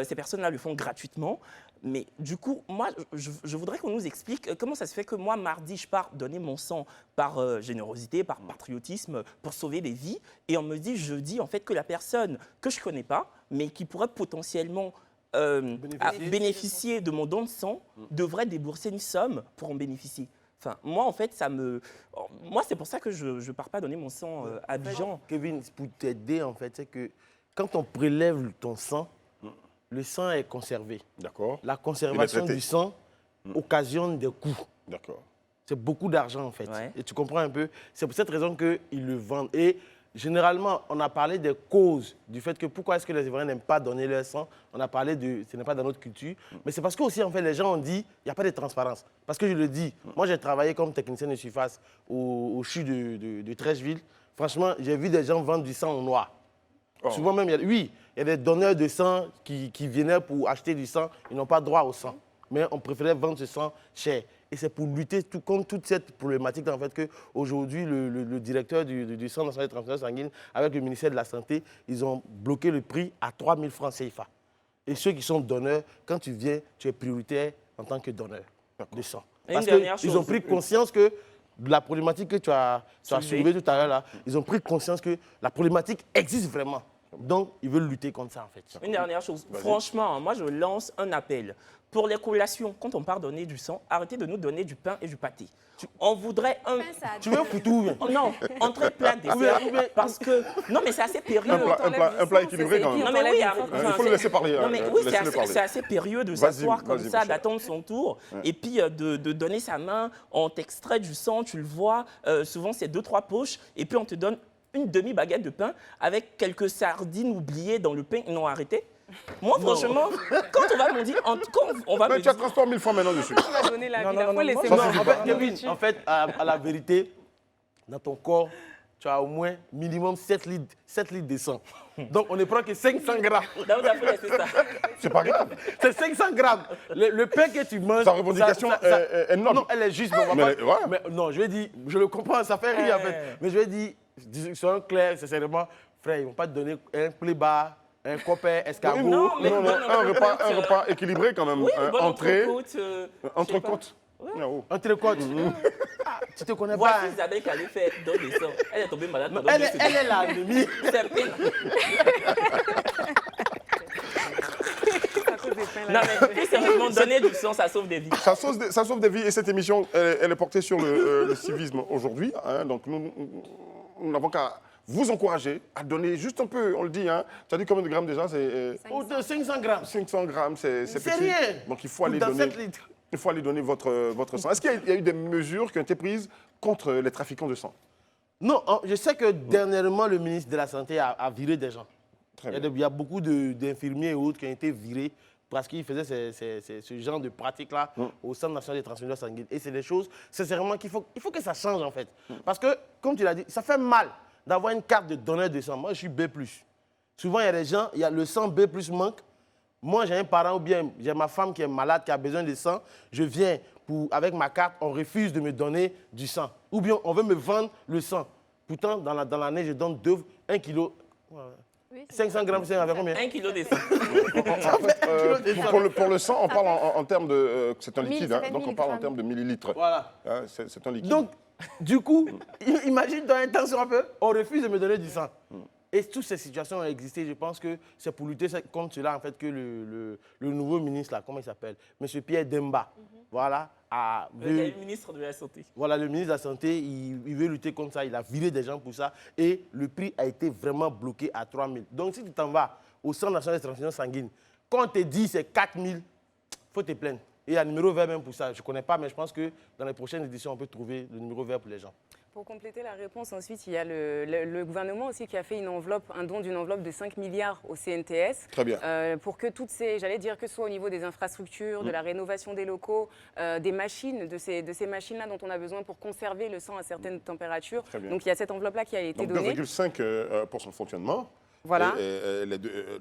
Ces personnes-là le font gratuitement. Mais du coup, moi, je voudrais qu'on nous explique comment ça se fait que moi, mardi, je pars donner mon sang par générosité, par patriotisme, pour sauver des vies. Et on me dit jeudi, en fait, que la personne que je ne connais pas, mais qui pourrait potentiellement bénéficier de mon don de sang, devrait débourser une somme pour en bénéficier. Enfin, moi, en fait, moi, c'est pour ça que je ne pars pas donner mon sang à Abidjan. Kevin, pour t'aider, en fait, c'est que quand on prélève ton sang, le sang est conservé. D'accord. La conservation du sang occasionne des coûts. D'accord. C'est beaucoup d'argent, en fait. Ouais. Et tu comprends un peu? C'est pour cette raison qu'ils le vendent. Et généralement, on a parlé des causes du fait que pourquoi est-ce que les Ivoiriens n'aiment pas donner leur sang. On a parlé ce n'est pas dans notre culture. Mais c'est parce que aussi, en fait, les gens ont dit il n'y a pas de transparence. Parce que je le dis, moi, j'ai travaillé comme technicien de surface au CHU de Trècheville. Franchement, j'ai vu des gens vendre du sang au noir. Oh. Souvent même, il y a des donneurs de sang qui venaient pour acheter du sang. Ils n'ont pas droit au sang. Mais on préférait vendre ce sang cher. Et c'est pour lutter contre toute cette problématique en fait, qu'aujourd'hui, le directeur du Centre national de transfusion sanguine, avec le ministère de la Santé, ils ont bloqué le prix à 3 000 francs CFA. Et ceux qui sont donneurs, quand tu viens, tu es prioritaire en tant que donneur de sang. Parce qu'ils ont pris conscience que la problématique que tu as soulevée tout à l'heure, là, ils ont pris conscience que la problématique existe vraiment. Donc, ils veulent lutter contre ça, en fait. Une dernière chose. Franchement, moi, je lance un appel. Pour les collations, quand on part donner du sang, arrêtez de nous donner du pain et du pâté. On voudrait un... Tu veux foutu? Non, entrée plat, dessert. Parce que... Non, mais c'est assez périlleux. Un plat équilibré, quand même. Non, mais oui, il faut le laisser parler. Non, mais oui, c'est assez périlleux de s'asseoir comme ça, d'attendre son tour, et puis de donner sa main, on t'extrait du sang, tu le vois, souvent c'est 2-3 poches, et puis on te donne une demi-baguette de pain avec quelques sardines oubliées dans le pain. Non, arrêtez. Moi, franchement, quand on va me dire... Mais tu as transformé 1000 fois maintenant dessus. On va donner la vie. Il faut laisser En fait, à la vérité, dans ton corps, tu as au moins minimum 7 litres de sang. Donc, on ne prend que 500 grammes. Là, vous avez laissé ça. C'est pas grave. C'est 500 grammes. Le pain que tu manges... Sa revendication est noble. Non, elle est juste. Mais non, je vais dire, je le comprends, ça fait rire en fait. Mais je vais dire, soyons clairs, sincèrement, frère, ils ne vont pas te donner un playbar, un copain, escargot. Non, un repas équilibré quand même. Oui, entrée, entrecôte. Entrecôte. Tu te connais pas. Voici Isabelle qui allait faire don des sangs. Elle est tombée malade. Elle est là, Mimi. C'est pire. Non, mais plus sérieusement, donner du sang, ça sauve des vies. Ça sauve des vies. Et cette émission, elle est portée sur le civisme aujourd'hui. Hein, donc nous n'avons qu'à vous encourager à donner juste un peu, on le dit. Hein, tu as dit combien de grammes déjà? 500 grammes. 500 grammes, c'est petit. rien. Donc il faut aller donner. Il faut aller donner votre sang. Est-ce qu'il y a eu des mesures qui ont été prises contre les trafiquants de sang? Non, je sais que dernièrement, le ministre de la Santé a viré des gens. Il y a beaucoup d'infirmiers et autres qui ont été virés parce qu'ils faisaient ce genre de pratiques-là au Centre national de transfusion sanguine. Et c'est des choses, sincèrement, il faut que ça change, en fait. Parce que, comme tu l'as dit, ça fait mal d'avoir une carte de donneur de sang. Moi, je suis B+. Souvent, il y a des gens, le sang B+ manque. Moi, j'ai un parent ou bien j'ai ma femme qui est malade, qui a besoin de sang. Je viens avec ma carte, on refuse de me donner du sang. Ou bien, on veut me vendre le sang. Pourtant, dans l'année, je donne 1 kilo. 500 grammes, c'est avec combien? 1 kilo de sang. Pour le sang, on parle en termes de... C'est un liquide, hein, donc on parle en termes de millilitres. Voilà. C'est un liquide. Donc, du coup, imagine dans un temps un peu, on refuse de me donner du sang. Et toutes ces situations ont existé. Je pense que c'est pour lutter contre cela en fait, que le nouveau ministre, là, comment il s'appelle? M. Pierre Demba, voilà, le ministre de la Santé. Voilà, le ministre de la Santé, il veut lutter contre ça. Il a viré des gens pour ça. Et le prix a été vraiment bloqué à 3 000. Donc, si tu t'en vas au Centre national de transfusion sanguine, quand on te dit c'est 4 000, il faut te plaindre. Et il y a un numéro vert même pour ça. Je ne connais pas, mais je pense que dans les prochaines éditions, on peut trouver le numéro vert pour les gens. Pour compléter la réponse, ensuite, il y a le gouvernement aussi qui a fait un don d'une enveloppe de 5 milliards au CNTS. Très bien. Pour que toutes ces, j'allais dire que ce soit au niveau des infrastructures, de la rénovation des locaux, des machines, de ces machines-là dont on a besoin pour conserver le sang à certaines températures. Donc il y a cette enveloppe-là qui a été donnée. 2,5 pour son fonctionnement. Voilà. Et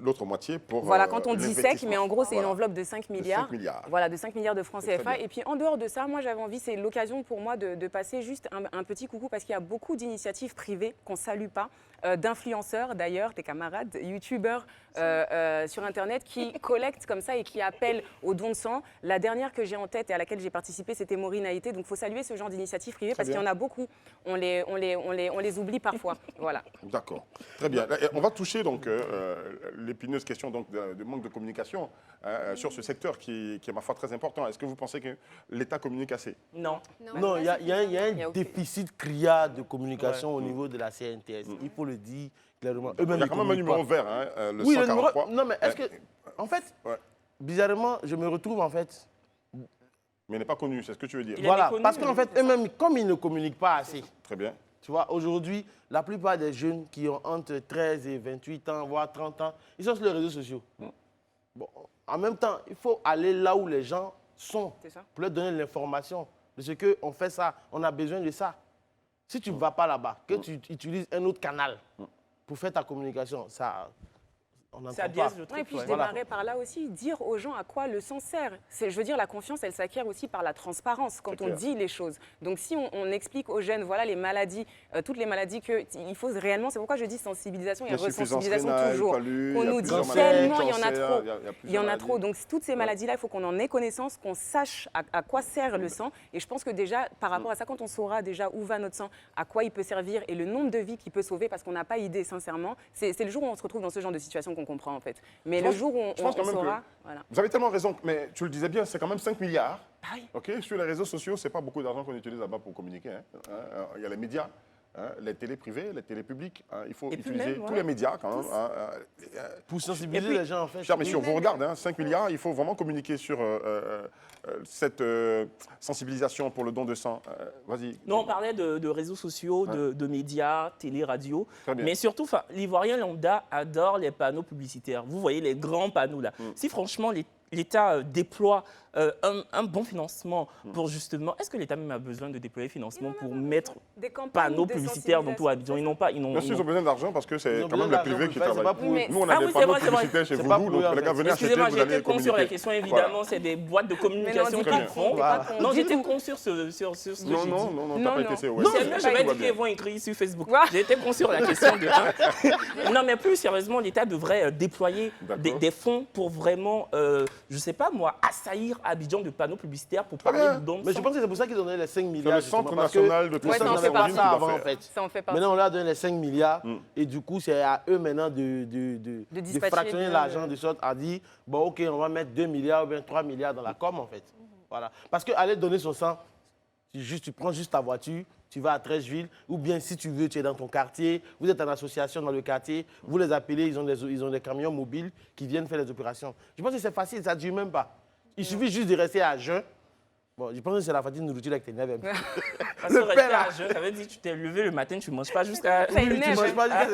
l'autre moitié pour... Voilà, quand on dit sec, mais en gros, c'est une enveloppe de 5 milliards. 5 milliards. Voilà, de 5 milliards de francs CFA. Et puis, en dehors de ça, moi, j'avais envie, c'est l'occasion pour moi de passer juste un petit coucou parce qu'il y a beaucoup d'initiatives privées qu'on ne salue pas, d'influenceurs d'ailleurs, des camarades, youtubeurs sur Internet qui collectent comme ça et qui appellent aux dons de sang. La dernière que j'ai en tête et à laquelle j'ai participé, c'était Maureen Haïté. Donc, il faut saluer ce genre d'initiatives privées parce qu'il y en a beaucoup. On les oublie parfois. Voilà. D'accord. Très bien. On va toucher donc l'épineuse question donc, de manque de communication sur ce secteur qui est, ma foi, très important. Est-ce que vous pensez que l'État communique assez? Non. Non, il y a un déficit criard de communication au niveau de la CNTS. Il faut le dire clairement. Il y a quand même un numéro vert, hein, le oui, 143. Non, mais est-ce que... En fait, bizarrement, je me retrouve en fait... Mais il n'est pas connu, c'est ce que tu veux dire. Voilà, parce qu'en fait, eux-mêmes, comme ils ne communiquent pas assez... Très bien. Tu vois, aujourd'hui, la plupart des jeunes qui ont entre 13 et 28 ans, voire 30 ans, ils sont sur les réseaux sociaux. Bon, en même temps, il faut aller là où les gens sont pour leur donner l'information de ce qu'on fait ça. On a besoin de ça. Si tu ne vas pas là-bas, que tu utilises un autre canal pour faire ta communication, ça, Ça n'entend biaise pas. le Ouais, truc. et puis je ouais. démarrais par là aussi, dire aux gens à quoi le sang sert. Je veux dire, la confiance, elle s'acquiert aussi par la transparence, quand on clair. dit les choses. Donc si on explique aux jeunes, voilà les maladies, toutes les maladies qu'il faut réellement, c'est pourquoi je dis sensibilisation et L'insuffisance resensibilisation rénale, toujours. palud, Qu'on il y a nous plusieurs dit maladies, tellement, il y en a cancer, trop. il y a Il y plusieurs en a maladies. trop. Donc toutes ces maladies-là, il faut qu'on en ait connaissance, qu'on sache à quoi sert le sang. Et je pense que déjà, par rapport à ça, quand on saura déjà où va notre sang, à quoi il peut servir et le nombre de vies qu'il peut sauver, parce qu'on n'a pas idée, sincèrement, c'est le jour où on se retrouve dans ce genre de situation qu'on comprend en fait. Mais le jour où on je pense quand même saura, que voilà. vous avez tellement raison, mais tu le disais bien, c'est quand même 5 milliards. Ah oui. Ok, sur les réseaux sociaux, c'est pas beaucoup d'argent qu'on utilise là-bas pour communiquer. Il y a les médias, les télés privées, les télés publiques. Il faut Et puis utiliser même, tous ouais. les médias quand même. Pour sensibiliser Et puis, les gens, en fait. Chers messieurs, on vous regarde, 5 milliards, il faut vraiment communiquer sur cette sensibilisation pour le don de sang. Vas-y. Non, on parlait de réseaux sociaux, de médias, télé, radio. Très bien. Mais surtout, l'Ivoirien lambda adore les panneaux publicitaires. Vous voyez les grands panneaux là. Si franchement l'État déploie un bon financement pour justement... Est-ce que l'État même a besoin de déployer financement pour mettre Des campagnes panneaux de publicitaires dans tout Abidjan? Ils n'ont pas... Bien sûr, ils ont besoin d'argent parce que c'est Ils ont quand même besoin les privés d'argent, qui mais c'est travaillent. pas pour eux. Nous, on a Ah des oui, c'est panneaux vrai, c'est vrai. publicitaires chez C'est vous, pas donc pour eux, en les gars, fait. venez acheter, Excusez-moi, vous j'ai allez été con sur la communiquer. question, évidemment, c'est des boîtes de communication dis qu'ils pas con, font. dis pas con. Non, Dis j'étais tout. con sur ce que j'ai dit. Non, t'as Non, pas non. été COS. C'est mieux, je vais dire qu'ils vont écrire sur Facebook. J'ai été con sur la question de Non, mais plus sérieusement, l'État devrait déployer D'accord. des fonds pour vraiment, je sais pas moi, assaillir Abidjan de panneaux publicitaires pour parler bien. du don de Mais je sang. pense que c'est pour ça qu'ils donnaient les 5 C'est milliards. le Centre justement, parce que national de Ouais, transfusion ça en fait pas partie. ça avant, en fait. Ça en fait partie. Maintenant, on leur donne les 5 milliards et du coup, c'est à eux maintenant de dispatcher fractionner bien l'argent de sorte à dire, bon, OK, on va mettre 2 milliards ou bien 3 milliards dans la com, en fait. Voilà. Parce qu'aller donner son sang, tu prends juste ta voiture, tu vas à Trècheville, ou bien si tu veux, tu es dans ton quartier, vous êtes en association dans le quartier, vous les appelez, ils ont des camions mobiles qui viennent faire les opérations. Je pense que c'est facile, ça ne dure même pas. Il suffit juste de rester à jeun. Bon, je pense que c'est la fatigue de nourriture avec tes nerfs. Parce que Le rester père, là. à jeun, ça veut dire que tu t'es levé le matin, tu ne manges pas jusqu'à... Ça énerve. manges pas, Ça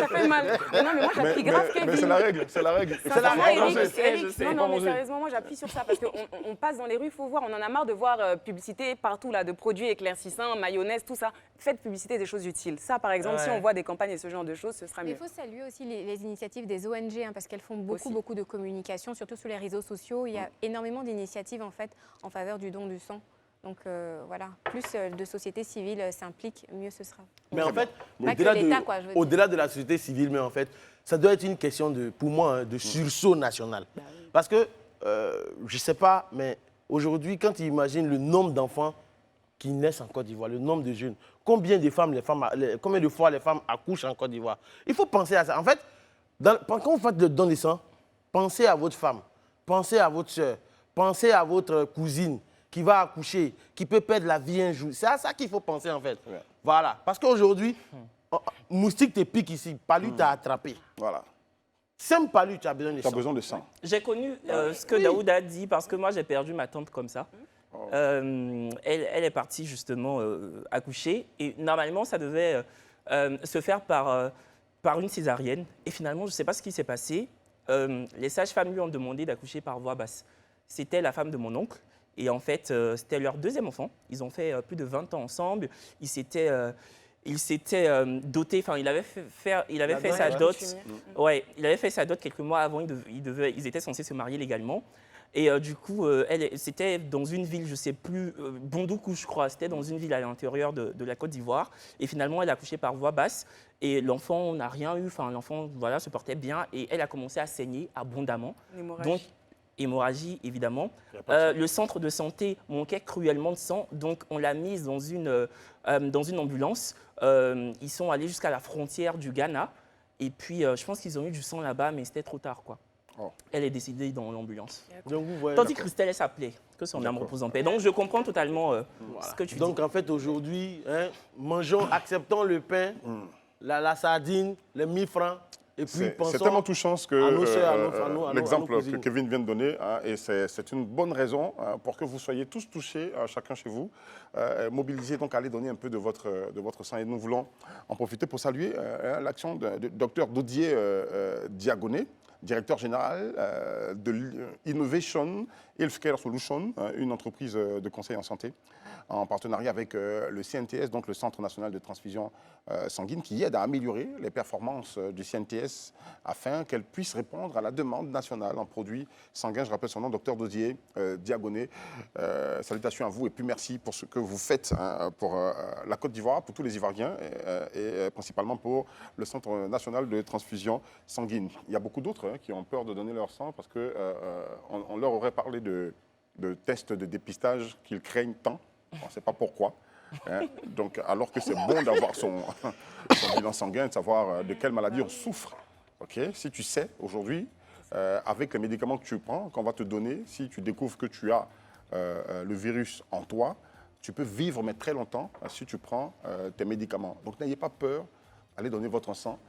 fait mal. Mais non, mais moi j'appuie grave Kevin. Mais c'est la règle, c'est la règle. Il faut Sincèrement, pas Eric, manger. je sais. non, mais sérieusement, moi j'appuie sur ça parce qu'on passe dans les rues, il faut voir, on en a marre de voir publicité partout là, de produits éclaircissants, mayonnaise, tout ça. Faites publicité des choses utiles. Ça, par exemple, si Ouais. on voit des campagnes et ce genre de choses, ce sera Mais il mieux. faut saluer aussi les initiatives des ONG hein, parce qu'elles font Aussi. beaucoup de communication, surtout sur les réseaux sociaux. Il y a énormément d'initiatives en fait en faveur du don du sang. Donc voilà, plus de sociétés civiles s'impliquent, mieux ce sera. Mais en fait, Pas que l'État, quoi, je veux dire. au-delà de la société civile, mais en fait, ça doit être une question, pour moi, de sursaut national. Parce que, je ne sais pas, mais aujourd'hui, quand tu imagines le nombre d'enfants qui naissent en Côte d'Ivoire, le nombre de jeunes, combien de fois les femmes accouchent en Côte d'Ivoire, il faut penser à ça. En fait, quand vous faites le don de sang, pensez à votre femme, pensez à votre soeur, pensez à votre cousine qui va accoucher, qui peut perdre la vie un jour. C'est à ça qu'il faut penser, en fait. Ouais. Voilà. Parce qu'aujourd'hui, moustique te pique ici, palu t'a attrapé. Voilà. Simple palu, tu as besoin de Tu as sang. besoin de sang. J'ai connu ce que Daoud a dit parce que moi j'ai perdu ma tante comme ça. Elle est partie justement accoucher et normalement ça devait se faire par une césarienne et finalement je ne sais pas ce qui s'est passé. Les sages-femmes lui ont demandé d'accoucher par voie basse. C'était la femme de mon oncle et en fait c'était leur deuxième enfant. Ils ont fait plus de 20 ans ensemble. Ils s'étaient doté, enfin il avait fait sa dot. Ouais, il avait fait sa dot quelques mois avant, ils étaient censés se marier légalement. Et du coup, c'était dans une ville, je ne sais plus, Bondoukou, je crois, c'était dans une ville à l'intérieur de la Côte d'Ivoire. Et finalement, elle a accouché par voie basse. Et l'enfant n'a rien eu, enfin l'enfant voilà, se portait bien. Et elle a commencé à saigner abondamment. Donc, hémorragie, évidemment. Le centre de santé manquait cruellement de sang, donc on l'a mise dans une ambulance. Ils sont allés jusqu'à la frontière du Ghana. Et puis, je pense qu'ils ont eu du sang là-bas, mais c'était trop tard, quoi. Oh. Elle est décédée dans l'ambulance. Donc, vous voyez, Tandis que Christelle, elle s'appelait. Que son âme repose en paix. Donc, je comprends totalement ce que tu dis. Donc, en fait, aujourd'hui, mangeons, acceptons le pain, la sardine, les 1000 francs, et puis C'est pensons tellement touchant ce à nos sœurs, à nos que l'exemple que cousines. Kevin vient de donner, et c'est une bonne raison pour que vous soyez tous touchés, chacun chez vous. Mobilisez donc, allez donner un peu de votre sang. Et nous voulons en profiter pour saluer l'action du docteur Dodier Diagoné, directeur général de Innovation Healthcare Solutions, une entreprise de conseil en santé, en partenariat avec le CNTS, donc le Centre national de transfusion sanguine, qui aide à améliorer les performances du CNTS afin qu'elle puisse répondre à la demande nationale en produits sanguins. Je rappelle son nom, Dr Dodier Diagoné. Salutations à vous et puis merci pour ce que vous faites pour la Côte d'Ivoire, pour tous les Ivoiriens et principalement pour le Centre national de transfusion sanguine. Il y a beaucoup d'autres qui ont peur de donner leur sang parce qu'on leur aurait parlé de tests de dépistage qu'ils craignent tant. On ne sait pas pourquoi. Donc, alors que c'est bon d'avoir son bilan sanguin, de savoir de quelle maladie on souffre. Okay? Si tu sais aujourd'hui, avec les médicaments que tu prends, qu'on va te donner, si tu découvres que tu as le virus en toi, tu peux vivre mais très longtemps si tu prends tes médicaments. Donc, n'ayez pas peur, allez donner votre sang.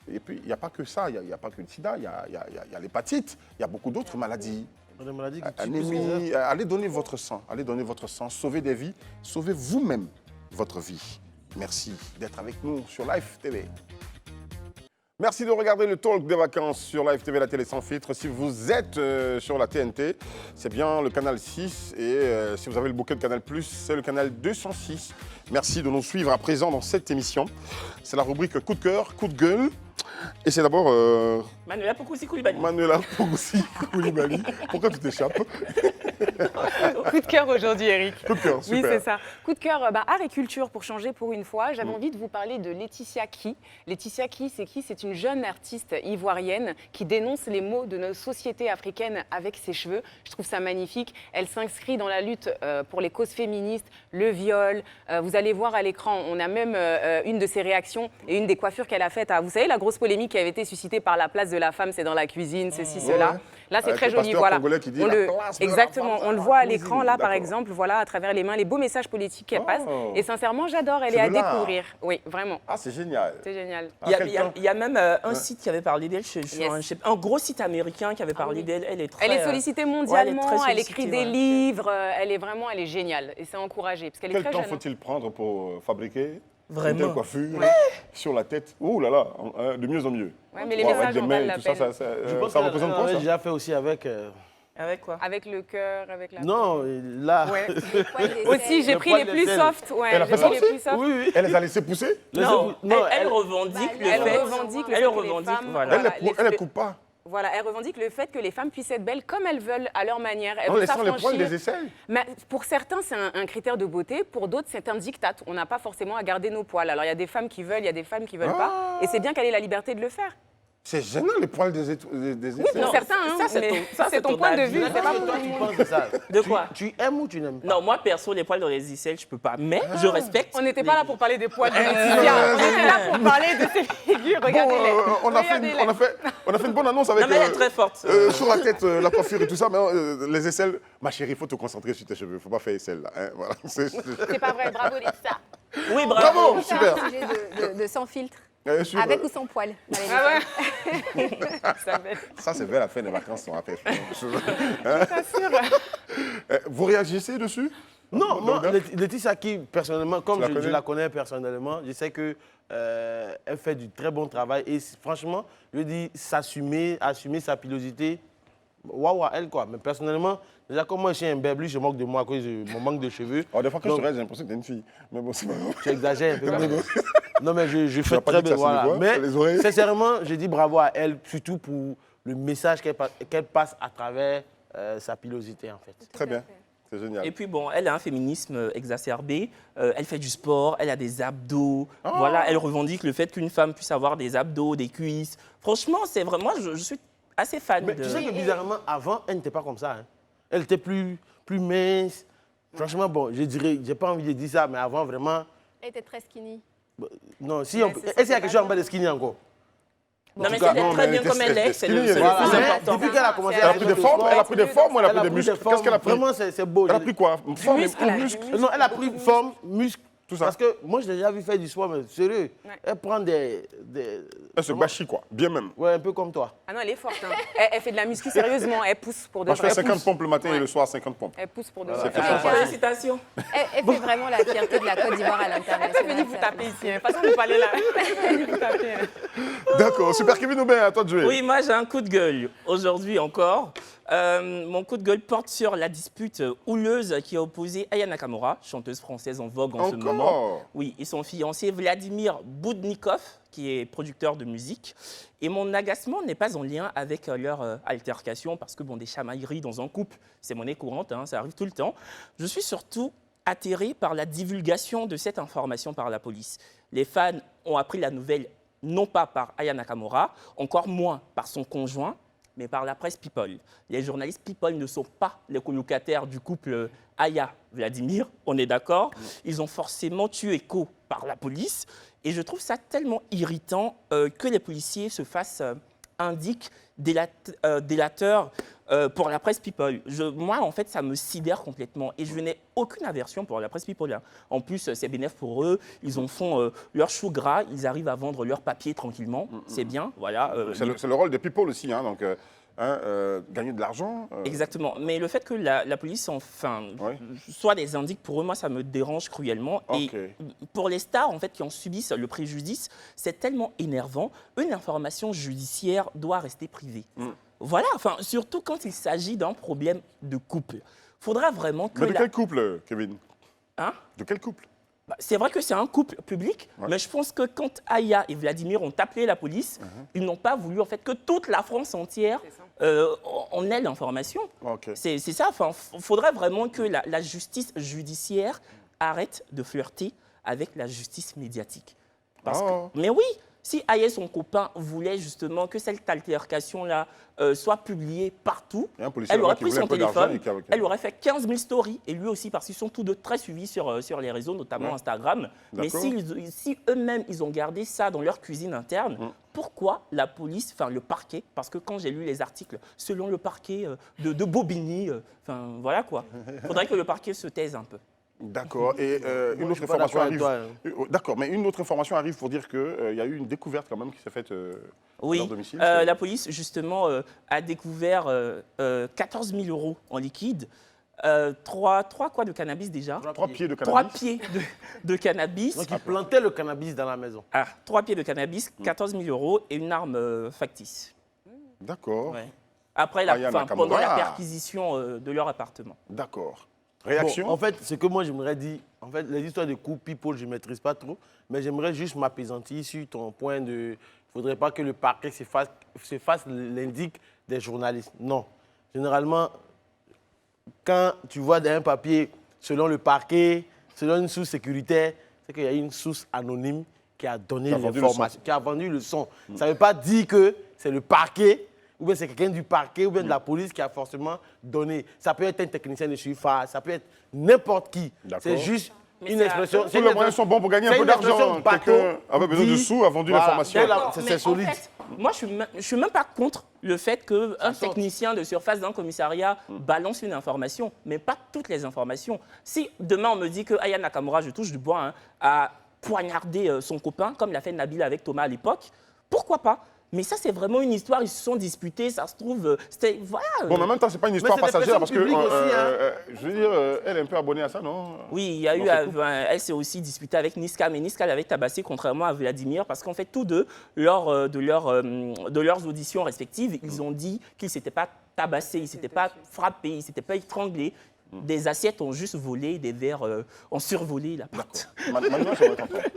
Et puis, il n'y a pas que ça, il n'y a pas que le sida, il y a l'hépatite, il y a beaucoup d'autres maladies. Des maladies qui Anémie, allez donner votre sang, sauvez des vies, sauvez vous-même votre vie. Merci d'être avec nous sur Live TV. Merci de regarder le talk des vacances sur Live TV, la télé sans filtre. Si vous êtes sur la TNT, c'est bien le canal 6 et si vous avez le bouquet de Canal+, c'est le canal 206. Merci de nous suivre à présent dans cette émission. C'est la rubrique coup de cœur, coup de gueule. Et c'est d'abord... Manuela Pokoussi Koulibaly. Manuela Pokoussi Koulibaly. Pourquoi tu t'échappes? Coup de cœur aujourd'hui, Eric. Coup de cœur, super. Oui, c'est ça. Coup de cœur, art et culture pour changer pour une fois. J'avais envie de vous parler de Laetitia Ki. Laetitia Ki, c'est qui? C'est une jeune artiste ivoirienne qui dénonce les maux de nos sociétés africaines avec ses cheveux. Je trouve ça magnifique. Elle s'inscrit dans la lutte pour les causes féministes, le viol. Vous allez voir à l'écran, on a même une de ses réactions et une des coiffures qu'elle a faites à, vous savez, la grosse polémique qui avait été suscitée par la place de la femme, c'est dans la cuisine, ceci, cela. Là, c'est très joli. Voilà. Qui dit Exactement. On le voit à l'écran, là, par exemple, voilà, à travers les mains, les beaux messages politiques qu'elle passe. Et sincèrement, j'adore. Elle est à découvrir. Oui, vraiment. Ah, c'est génial. C'est génial. Il y a même un site qui avait parlé d'elle, un gros site américain qui avait parlé d'elle. Elle est sollicitée mondialement, elle écrit des ouais. livres, elle est géniale. Et c'est encouragé. Parce qu'elle est Quel très temps jeune. faut-il prendre pour fabriquer Vraiment. une telle coiffure sur la tête? Oh là là, de mieux en mieux. Ouais, mais les Avec messages des en mains valent et la tout ça, peine. ça représente quoi, J'ai ça? déjà fait aussi avec... Avec quoi? Avec le cœur, avec la... Non, là... Ouais. Le poil des Aussi, j'ai Le pris poil les des plus selles. soft. Ouais, Elle a fait j'ai ça pris les aussi? plus soft. Oui, oui. Elle les a laissés pousser? Non, Non, elle revendique le Elle fait. revendique le Elle fait que revendique, les femmes... voilà. Elle ne coupe pas. Voilà, elle revendique le fait que les femmes puissent être belles comme elles veulent, à leur manière. Elles En veulent laissant les poils s'affranchir. des aisselles. Mais pour certains, c'est un critère de beauté. Pour d'autres, c'est un diktat. On n'a pas forcément à garder nos poils. Alors, il y a des femmes qui veulent, il y a des femmes qui ne veulent pas. Et c'est bien qu'elle ait la liberté de le faire. C'est gênant, les poils des aisselles. Oui, pour certains, hein, ça, c'est mais ça, c'est ton point de avis. vue. C'est pas Toi, pour tout tu le monde. penses de ça? De quoi? Tu aimes ou tu n'aimes pas? Non, moi, perso, les poils dans les aisselles, je peux pas. Mais je respecte. On n'était pas là pour parler des poils de Laetitia. On était là pour parler de ses figures. Regardez-les. On a fait une bonne annonce avec Non, mais elle est très forte. sur la tête, la coiffure et tout ça, mais les aisselles, ma chérie, il faut te concentrer sur tes cheveux, il ne faut pas faire aisselles là. Hein, voilà. C'est pas vrai, bravo Laetitia. Oui, bravo. Bravo, On fait super. un sujet de sans filtre, Sur, avec ou sans poil. dans les Ah médias. ouais. ça, c'est vers la fin des vacances, on va faire. T'assures. Vous réagissez dessus? Non, moi, Donc, Laetitia Ki, personnellement, comme Tu la je connais? la connais personnellement, je sais qu'elle fait du très bon travail. Et franchement, je dis assumer sa pilosité, waouh, elle quoi. Mais personnellement, déjà, comme moi, je suis un bébé, je moque de moi à cause de mon manque de cheveux. Alors, des fois, quand je Donc, te regarde, j'ai l'impression que t'es une fille. Mais bon, c'est pas grave. Tu exagères un peu. Non, mais je fais n'as pas très dit que bien. ça se Voilà. voit, les oreilles? Mais sincèrement, je dis bravo à elle, surtout pour le message qu'elle passe à travers sa pilosité, en fait. Très bien, c'est génial. Et puis bon, elle a un féminisme exacerbé, elle fait du sport, elle a des abdos, voilà, elle revendique le fait qu'une femme puisse avoir des abdos, des cuisses. Franchement, c'est vraiment, moi je suis assez fan Mais de... tu sais que bizarrement, avant, elle n'était pas comme ça. Hein. Elle était plus mince. Franchement, bon, je dirais, j'ai pas envie de dire ça, mais avant, vraiment... Elle était très skinny. Non, si Mais on, c'est est-ce qu'il y a ça, quelque chose en bas de skinny encore? Non, mais tout cas, c'est non, très mais bien comme elle est, c'est le skinny, plus voilà. important. Depuis qu'elle a commencé Elle Elle à a pris des faire formes, du elle a sport, pris des formes ou elle a pris des muscles? formes. Qu'est-ce qu'elle a pris? Vraiment, c'est beau. Elle a pris quoi? Forme muscle. ou muscle? Non, elle a pris forme, muscle, Tout ça. Parce que moi, je l'ai déjà vu faire du sport, mais sérieux. Ouais. Elle prend des... Elle se bâchit, quoi. Bien même. Ouais, un peu comme toi. Ah non, elle est forte. Hein. Elle fait de la muscu sérieusement. Elle pousse pour de Moi, je fais vrai. 50 pompes le matin et Ouais. le soir, 50 pompes. Elle pousse pour de C'est vrai. fait Ah, très Félicitations. Elle fait vraiment la fierté de la Côte d'Ivoire à Elle l'international. peut venir vous taper ici. Hein. Façon de parler là. Elle vous taper. Hein. D'accord, super. Kevin Aubin, à toi de jouer. Oui, moi j'ai un coup de gueule aujourd'hui encore. Mon coup de gueule porte sur la dispute houleuse qui a opposé Aya Nakamura, chanteuse française en vogue en ce moment. Encore. Oui, et son fiancé Vladimir Boudnikov, qui est producteur de musique. Et mon agacement n'est pas en lien avec leur altercation, parce que bon, des chamailleries dans un couple, c'est monnaie courante, hein, ça arrive tout le temps. Je suis surtout atterré par la divulgation de cette information par la police. Les fans ont appris la nouvelle non pas par Aya Nakamura, encore moins par son conjoint, mais par la presse People. Les journalistes People ne sont pas les colocataires du couple Aya-Vladimir, on est d'accord. Ils ont forcément tué écho par la police. Et je trouve ça tellement irritant que les policiers se fassent délateurs pour la presse People. Moi, en fait, ça me sidère complètement. Et je n'ai aucune aversion pour la presse People. Hein. En plus, c'est bénéfique pour eux. Ils en font leur chou gras. Ils arrivent à vendre leur papier tranquillement. C'est bien. Voilà. C'est le rôle des people aussi. Hein, donc, gagner de l'argent. Exactement. Mais le fait que la police soit des indices, pour eux, moi, ça me dérange cruellement. Ok. Et pour les stars, en fait, qui en subissent le préjudice, c'est tellement énervant. Une information judiciaire doit rester privée. Voilà, enfin, surtout quand il s'agit d'un problème de couple. Faudra vraiment que Mais de quel couple, Kevin? Hein? De quel couple? C'est vrai que c'est un couple public, mais je pense que quand Aya et Vladimir ont appelé la police, ils n'ont pas voulu en fait que toute la France entière en ait l'information. Ok. C'est ça. Enfin, faudrait vraiment que la justice judiciaire arrête de flirter avec la justice médiatique. Mais oui, si Aya et son copain voulaient justement que cette altercation-là soit publiée partout, elle aurait pris son téléphone, elle aurait fait 15 000 stories, et lui aussi, parce qu'ils sont tous deux très suivis sur les réseaux, notamment Instagram. Mais si eux-mêmes, ils ont gardé ça dans leur cuisine interne, pourquoi la police, enfin le parquet, parce que quand j'ai lu les articles, selon le parquet de Bobigny, enfin voilà quoi, il faudrait que le parquet se taise un peu. D'accord. Et une autre information arrive. D'accord, mais une autre information arrive pour dire qu'il y a eu une découverte quand même qui s'est faite à leur domicile. La police justement a découvert 14 000 € en liquide, 3 quoi de cannabis déjà. 3 pieds de cannabis. 3 pieds de cannabis. Donc, ils plantaient le cannabis dans la maison. 3 pieds de cannabis, 14 000 € et une arme factice. D'accord. Ouais. Après, pendant la perquisition de leur appartement. D'accord. Réaction? Bon, en fait, ce que moi j'aimerais dire, en fait, les histoires de coups people, je ne maîtrise pas trop, mais j'aimerais juste m'apaisantir sur ton point de. Il ne faudrait pas que le parquet se fasse l'indique des journalistes. Non. Généralement, quand tu vois un papier selon le parquet, selon une source sécuritaire, c'est qu'il y a une source anonyme qui a donné l'information, qui a vendu le son. Ça ne veut pas dire que c'est le parquet, ou bien c'est quelqu'un du parquet, ou bien de la police qui a forcément donné. Ça peut être un technicien de surface, ça peut être n'importe qui. C'est juste une expression. Tous les moyens sont bons pour gagner un peu d'argent. Quelqu'un avait besoin de sous, a vendu l'information. C'est solide. En fait, moi, je ne suis même pas contre le fait qu'un technicien de surface d'un commissariat balance une information, mais pas toutes les informations. Si demain on me dit que Aya Nakamura, je touche du bois, hein, a poignardé son copain, comme l'a fait Nabil avec Thomas à l'époque, pourquoi pas? Mais ça, c'est vraiment une histoire, ils se sont disputés, ça se trouve, c'était... Voilà. Bon, mais en même temps, ce n'est pas une histoire passagère, parce que, aussi, hein. je veux dire, elle est un peu abonnée à ça, non? Oui, il y a eu, elle s'est aussi disputée avec Niska, mais Niska l'avait tabassé, contrairement à Vladimir, parce qu'en fait, tous deux, lors de leurs auditions respectives, ils ont dit qu'ils ne s'étaient pas tabassés, ils ne s'étaient pas frappés, ils ne s'étaient pas étranglés. Des assiettes ont juste volé, des verres ont survolé la porte.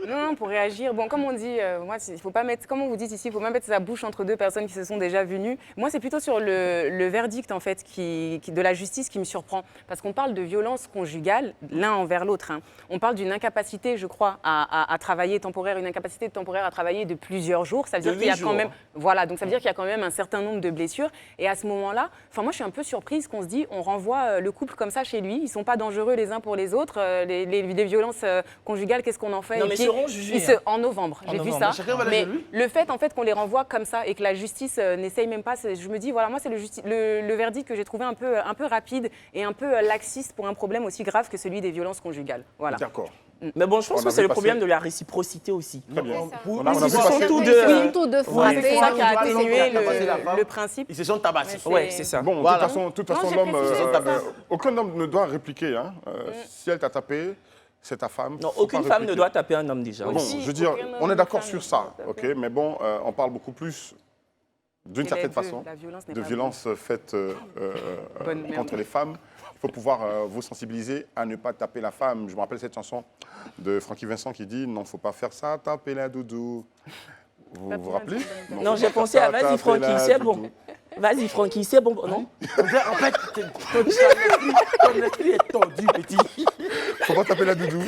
Non, pour réagir, bon, comme on dit, moi, il faut pas mettre, comme on vous dit ici, il faut pas mettre sa bouche entre deux personnes qui se sont déjà venues. Moi, c'est plutôt sur le verdict, en fait, de la justice qui me surprend. Parce qu'on parle de violence conjugale, l'un envers l'autre. Hein. On parle d'une incapacité, je crois, à travailler temporaire, une incapacité temporaire à travailler de plusieurs jours. Ça veut dire qu'il y a quand même, voilà, donc ça veut dire qu'il y a quand même un certain nombre de blessures. Et à ce moment-là, enfin, moi, je suis un peu surprise qu'on se dit, on renvoie le couple comme ça chez lui, ils ne sont pas dangereux les uns pour les autres, les violences conjugales, qu'est-ce qu'on en fait? Non, mais ils seront jugés. En novembre, j'ai vu ça. Mais le fait en fait qu'on les renvoie comme ça et que la justice n'essaye même pas, je me dis, voilà, moi c'est le verdict que j'ai trouvé un peu rapide et un peu laxiste pour un problème aussi grave que celui des violences conjugales. Voilà. D'accord. Mais bon, je pense On que a c'est vu le problème passer- de la réciprocité aussi. Très bien. Pour- On a ils vu se passer- sont tous Oui, Oui, tout de frappé. C'est ça qui a Ils atténué ont tabassé la femme. le principe. Ils se sont tabassés. Mais Ouais, c'est ça. Bon, Voilà. de toute façon, Non, j'ai l'homme, précisé, c'est ça. aucun homme ne doit répliquer. Hein. Si elle t'a tapé, c'est ta femme. Non, faut aucune pas femme ne répliquer. doit taper un homme déjà. Bon, Aussi, je veux dire, aucun homme on est ni d'accord femme sur ne ça, doit ok. taper. Mais bon, on parle beaucoup plus, d'une Et certaine les deux, façon, la violence n'est de pas violence faite Bonne merde. contre les femmes. Il faut pouvoir vous sensibiliser à ne pas taper la femme. Je me rappelle cette chanson de Francky Vincent qui dit « Non, faut pas faire ça, taper la doudou ». Vous vous rappelez? Non, faut j'ai pas pensé faire à ça, vas-y taper Francky, la c'est doudou. bon. Vas-y Francky, c'est bon. Non? En fait, ton esprit est tordu, petit. Faut pas taper la doudou.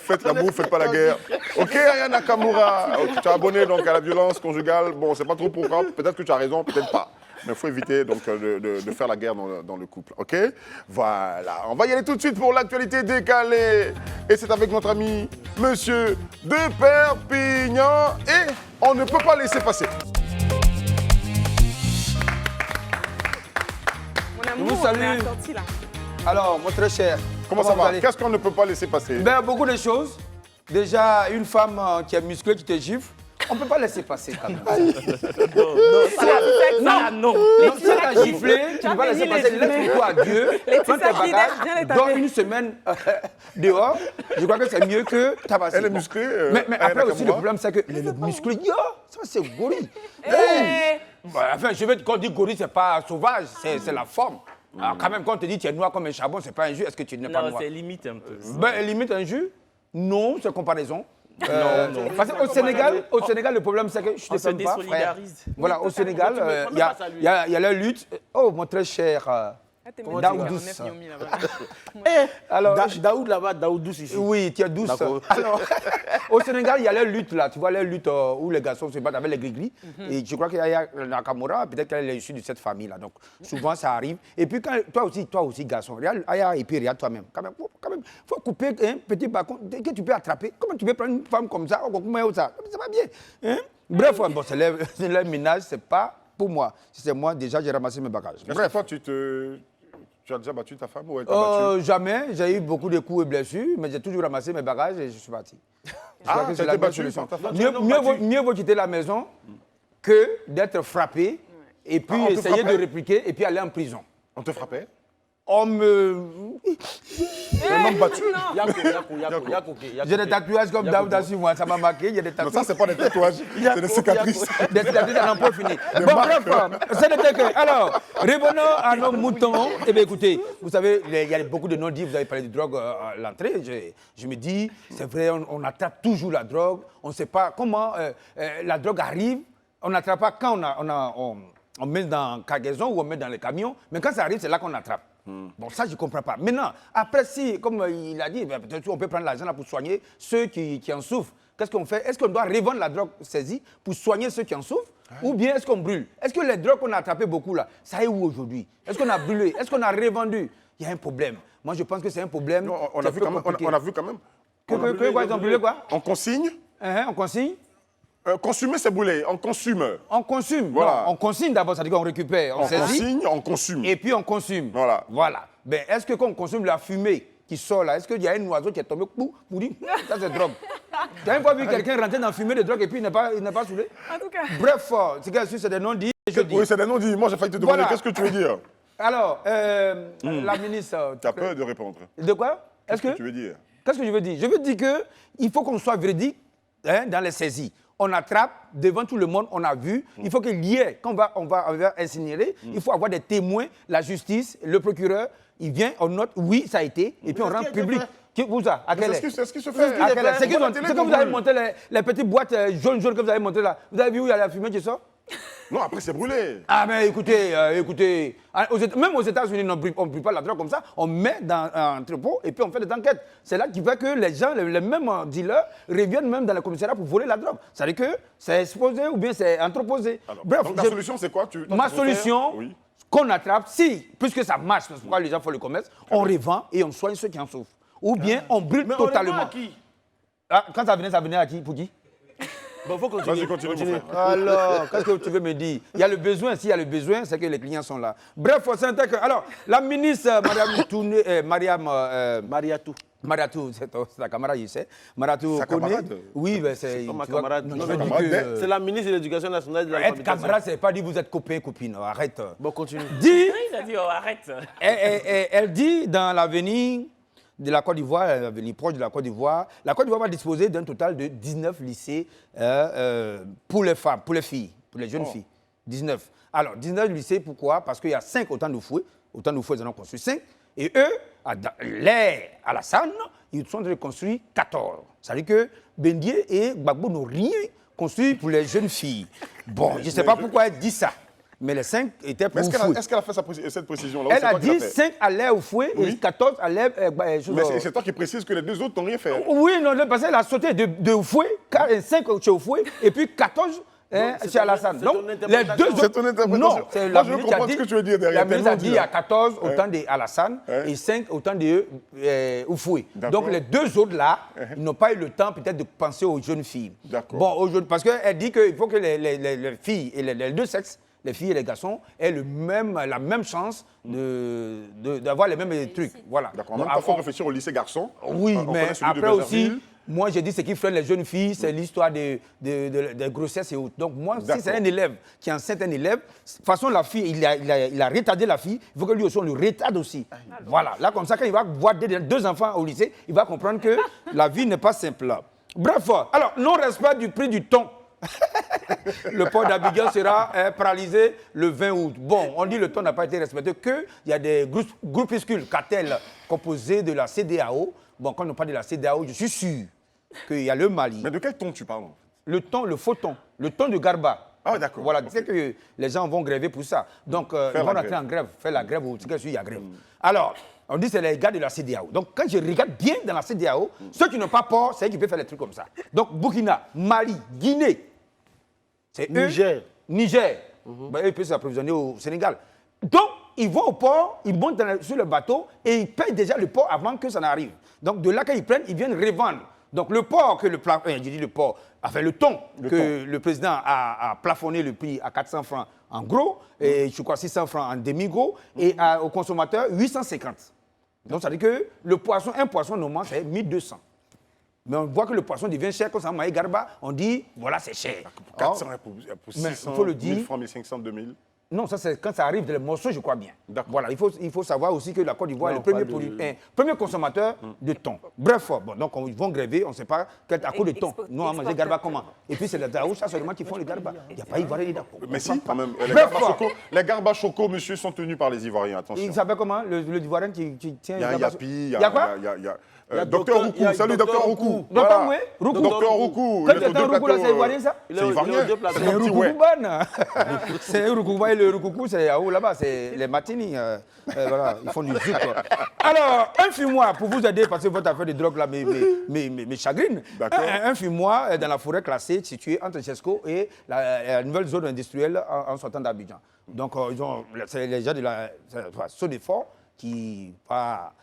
Faites l'amour, faites pas la guerre. Ok, Aya Nakamura, tu es abonné donc à la violence conjugale. Bon, c'est pas trop pourquoi. Peut-être que tu as raison, peut-être pas. Mais il faut éviter donc de faire la guerre dans le couple. Ok? Voilà. On va y aller tout de suite pour l'actualité décalée. Et c'est avec notre ami Monsieur de Perpignan. Et on ne peut pas laisser passer. Mon amour, vous on salue. est sorti là. Alors, mon très cher. Comment ça vous va? allez? Qu'est-ce qu'on ne peut pas laisser passer? Ben, beaucoup de choses. Déjà, une femme qui est musclée, qui te gifle, on ne peut pas laisser passer quand même. Non, non. Non, si t'as giflé, tu ne peux pas as laisser mis passer. les Laisse toi à Dieu, prends tes Laetitia Guidet, viens bagages, les taper. dors une semaine dehors. Je crois que c'est mieux que tabasser. Elle est musclée. Mais Aya après aussi, le Nakamura. problème, c'est que les muscles, yo, ça c'est gorille. Eh, Bah, enfin, je veux dire, quand on dit gorille, c'est pas sauvage, c'est la forme. Alors, quand même, quand on te dit tu es noir comme un charbon, c'est pas un jus, est-ce que tu n'es pas Non, noir? c'est limite un peu. Ben, limite un jus? Non, c'est comparaison. Non. Parce qu'au Sénégal, le problème, c'est que je On te se fais pas, frère. désolidarise. Voilà, au Sénégal, il y a la lutte. Oh, mon très cher. t'es Comment méchant, Daoudous. 49 Yomi, là-bas. Alors, Daoud là-bas, Daoud douce ici. oui, tu es douce. D'accord. Alors, au Sénégal, il y a les luttes là. Tu vois, les luttes où les garçons se battent avec les gris-gris. Et je crois qu'il y a Nakamura, peut-être qu'elle est issue de cette famille-là. Donc, souvent, ça arrive. Et puis, quand, toi aussi, garçon, regarde, Aya, et puis regarde toi-même. Quand même, faut couper un petit bâton que tu peux attraper. Comment tu peux prendre une femme comme ça? C'est pas bien. Hein? Bref, bon, c'est leur ménage, c'est pas pour moi. Si c'est moi, déjà, j'ai ramassé mes bagages. Est-ce Bref. que toi, tu as déjà battu ta femme ou elle t'a battu? Jamais. J'ai eu beaucoup de coups et blessures, mais j'ai toujours ramassé mes bagages et je suis parti. Je crois que t'as c'est la été bonne battu solution. par ta femme? Mieux vaut quitter la maison que d'être frappé et puis Ah, on te essayer frappait? de répliquer et puis aller en prison. On te frappait? On me... Un homme battu? Yako. J'ai des tatouages comme Daouda sur moi, ça m'a marqué. J'ai des Non, tatouages. ça, c'est pas des tatouages, c'est des cicatrices. Des cicatrices à n'en pas fini. Bon, bref, ça n'était que. Alors, revenons à nos moutons. Eh bien, écoutez, vous savez, il y a beaucoup de non-dits. Vous avez parlé de drogue à l'entrée. Je me dis, c'est vrai, on attrape toujours la drogue. On ne sait pas comment la drogue arrive. On n'attrape pas quand on met dans cargaison ou on met dans les camions. Mais quand ça arrive, c'est là qu'on attrape. Bon, ça, je ne comprends pas. Maintenant, après, si, comme il a dit, ben, peut-être on peut prendre l'argent là pour soigner ceux qui en souffrent. Qu'est-ce qu'on fait? Est-ce qu'on doit revendre la drogue saisie pour soigner ceux qui en souffrent? Ou bien est-ce qu'on brûle? Est-ce que les drogues qu'on a attrapées beaucoup là, ça est où aujourd'hui? Est-ce qu'on a brûlé? Est-ce qu'on a revendu? Il y a un problème. Moi, je pense que c'est un problème. Non, on a vu quand même. On a vu quand même. Quoi, ils ont brûlé quoi? On consigne. On consigne? Consumer, c'est brûler. On consume. On consume. Voilà. Non, on consigne d'abord, c'est-à-dire qu'on récupère, on On saisit. consigne, on consume. Et puis on consume. Voilà. Voilà. Ben, est-ce que quand on consomme la fumée qui sort là, est-ce qu'il y a un oiseau qui est tombé pour dire ça c'est drogue? Tu as une fois vu quelqu'un rentrer dans la fumée de drogue et puis il n'est pas saoulé? En tout cas. Bref, c'est des non-dits. Je dis. Oui, c'est des non-dits. Moi, j'ai failli te demander Voilà. qu'est-ce que tu veux dire. Alors, la ministre. Tu as peur de répondre. De quoi? Qu'est-ce que tu veux dire? Qu'est-ce que je veux dire? Je veux dire qu'il faut qu'on soit véridique dans les saisies. On attrape devant tout le monde, on a vu. Il faut qu'il y ait, quand on va incinérer, il faut avoir des témoins, la justice, le procureur. Il vient, on note, oui, ça a été, et puis on rend public. Vous ça, à quelle heure? C'est ce qui se fait. À quelle heure? C'est C'est quand vous avez monté les petites boîtes jaunes que vous avez montées là. Vous avez vu où il y a la fumée qui sort? Non, après, c'est brûlé. Ah, mais écoutez, même aux États-Unis, on ne brûle pas la drogue comme ça. On met dans un entrepôt et puis on fait des enquêtes. C'est là qui fait que les gens, les mêmes dealers, reviennent même dans le commissariat pour voler la drogue. C'est-à-dire que c'est exposé ou bien c'est entreposé. Alors, Bref, donc, ta solution, c'est quoi? ma solution, Oui. qu'on attrape, puisque ça marche, c'est pourquoi les gens font le commerce, on revend et on soigne ceux qui en souffrent. Ou bien on brûle Mais on totalement. revend à qui? Ah, quand ça venait à qui, pour qui? Bon, faut continuer. Vas-y, continue, mon frère. Alors, qu'est-ce que tu veux me dire? Il y a le besoin, s'il y a le besoin, c'est que les clients sont là. Bref, c'est un tel que... Alors, la ministre, Mariam Mariatou, Maratou, c'est ta camarade, je sais. Maratou Sa connaît. camarade? Oui, ben c'est. pas ma tu vois, camarade. non, Non, je non, dis camarade, que, C'est la ministre de l'Éducation nationale et de être l'alphabétisation. camarade, c'est pas dire vous êtes copain, copine. Arrête. Bon, continue. Dis, Il a dit, oh, arrête. elle dit dans l'avenir de la Côte d'Ivoire, l'avenir proche de la Côte d'Ivoire va disposer d'un total de 19 lycées pour les femmes, pour les filles, pour les jeunes filles. 19. Alors, 19 lycées, pourquoi? Parce qu'il y a 5 autant de fouets, ils en ont construit 5. Et eux, les Alassane, ils sont en train de construire 14. Ça veut dire que Bendié et Gbagbo n'ont rien construit pour les jeunes filles. Bon, je ne sais pas pourquoi elle dit ça. Mais les 5 étaient pour Mais fouet. est-ce qu'elle a fait cette précision-là? Elle a dit 5 allaient au fouet et 14 allaient... Mais c'est toi qui précises que les 2 autres n'ont rien fait. Oui, non, parce qu'elle a sauté de fouet, 5 chez au fouet, et puis 14 chez Alassane. Donc, les 2 autres... C'est ton interprétation. Non, c'est Moi, la je veux ministre qui a comprendre dit... ce que tu veux dire derrière. La ministre a dit il y a Tellement 14 autant d'Alassane et 5 autant de Oufoué. D'accord. Donc, les 2 autres là, ils n'ont pas eu le temps peut-être de penser aux jeunes filles. D'accord. Bon, aujourd'hui, parce qu'elle dit qu'il faut que les filles et les 2 sexes, les filles et les garçons, aient la même chance d'avoir les mêmes trucs. Voilà. D'accord. En Donc, même temps, il faut réfléchir au lycée garçon. oui, On mais connaît celui de après aussi, Bézerville. moi j'ai dit ce qui freine les jeunes filles, c'est l'histoire des grossesses et autres. Donc moi, si D'accord. c'est un élève qui enceinte un élève, de toute façon la fille, il a retardé la fille, il faut que lui aussi on le retarde aussi. Voilà, là comme ça, quand il va voir 2 enfants au lycée, il va comprendre que la vie n'est pas simple là. Bref, alors, non-respect du prix du thon. Le port d'Abidjan sera paralysé le 20 août. Bon, on dit que le thon n'a pas été respecté, qu'il y a des groupuscules, cartels composés de la CEDEAO. Bon, quand on parle de la CEDEAO, je suis sûr qu'il y a le Mali. Mais de quel ton tu parles? Le thon, le faux thon, le thon de Garba. Ah, d'accord. Voilà, tu sais que les gens vont gréver pour ça. Donc, ils vont entrer en grève, faire la grève, où il y a grève. Alors, on dit que c'est les gars de la CEDEAO. Donc, quand je regarde bien dans la CEDEAO, ceux qui n'ont pas peur, c'est eux qui peuvent faire des trucs comme ça. Donc, Burkina, Mali, Guinée, c'est eux. Niger. Ben, eux, ils peuvent s'approvisionner au Sénégal. Donc, ils vont au port, ils montent sur le bateau et ils payent déjà le port avant que ça n'arrive. Donc, de là, quand ils prennent, ils viennent revendre. Donc, le port que le thon que le président a plafonné le prix à 400 francs en gros, et je crois 600 francs en demi-gros, et au consommateur 850. Donc, ça veut dire que un poisson normal, c'est 1200. Mais on voit que le poisson devient cher quand ça maïe garba, on dit, voilà, c'est cher. Pour 400, pour mais 600, il faut le dire. 1000 francs, 1500, 2000. Non, ça c'est quand ça arrive dans les morceaux, je crois bien. Voilà, il faut savoir aussi que la Côte d'Ivoire est le premier consommateur de thon. Bref, bon, donc ils vont gréver, on ne sait pas à cause de thon. Nous, on mange garba comment? Et puis c'est les Daoucha seulement qui font le garba. Il n'y a pas Ivoirien d'accord. Mais si, quand même. Les garbas chocos, monsieur, sont tenus par les Ivoiriens, attention. Il s'appelle comment? Le Ivoirien qui tient... Il y a Yapi, il y a quoi? Docteur Roukou, salut Docteur Roukou. Docteur Roukou. Docteur Roukou. Quand Docteur Roukou, là, c'est Ivoirien, ça? C'est Ivoirien. C'est un Roukoukouban. C'est un Roukoukouban et le Roukoukou, c'est à où là-bas? C'est les Martini. Voilà, ils font du zouk. Alors, un fumoir, pour vous aider, parce que votre affaire de drogue là me chagrine. Un fumoir dans la forêt classée située entre Chesco et la nouvelle zone industrielle en sortant d'Abidjan. Donc, c'est les gens de la Sodefort qui... pas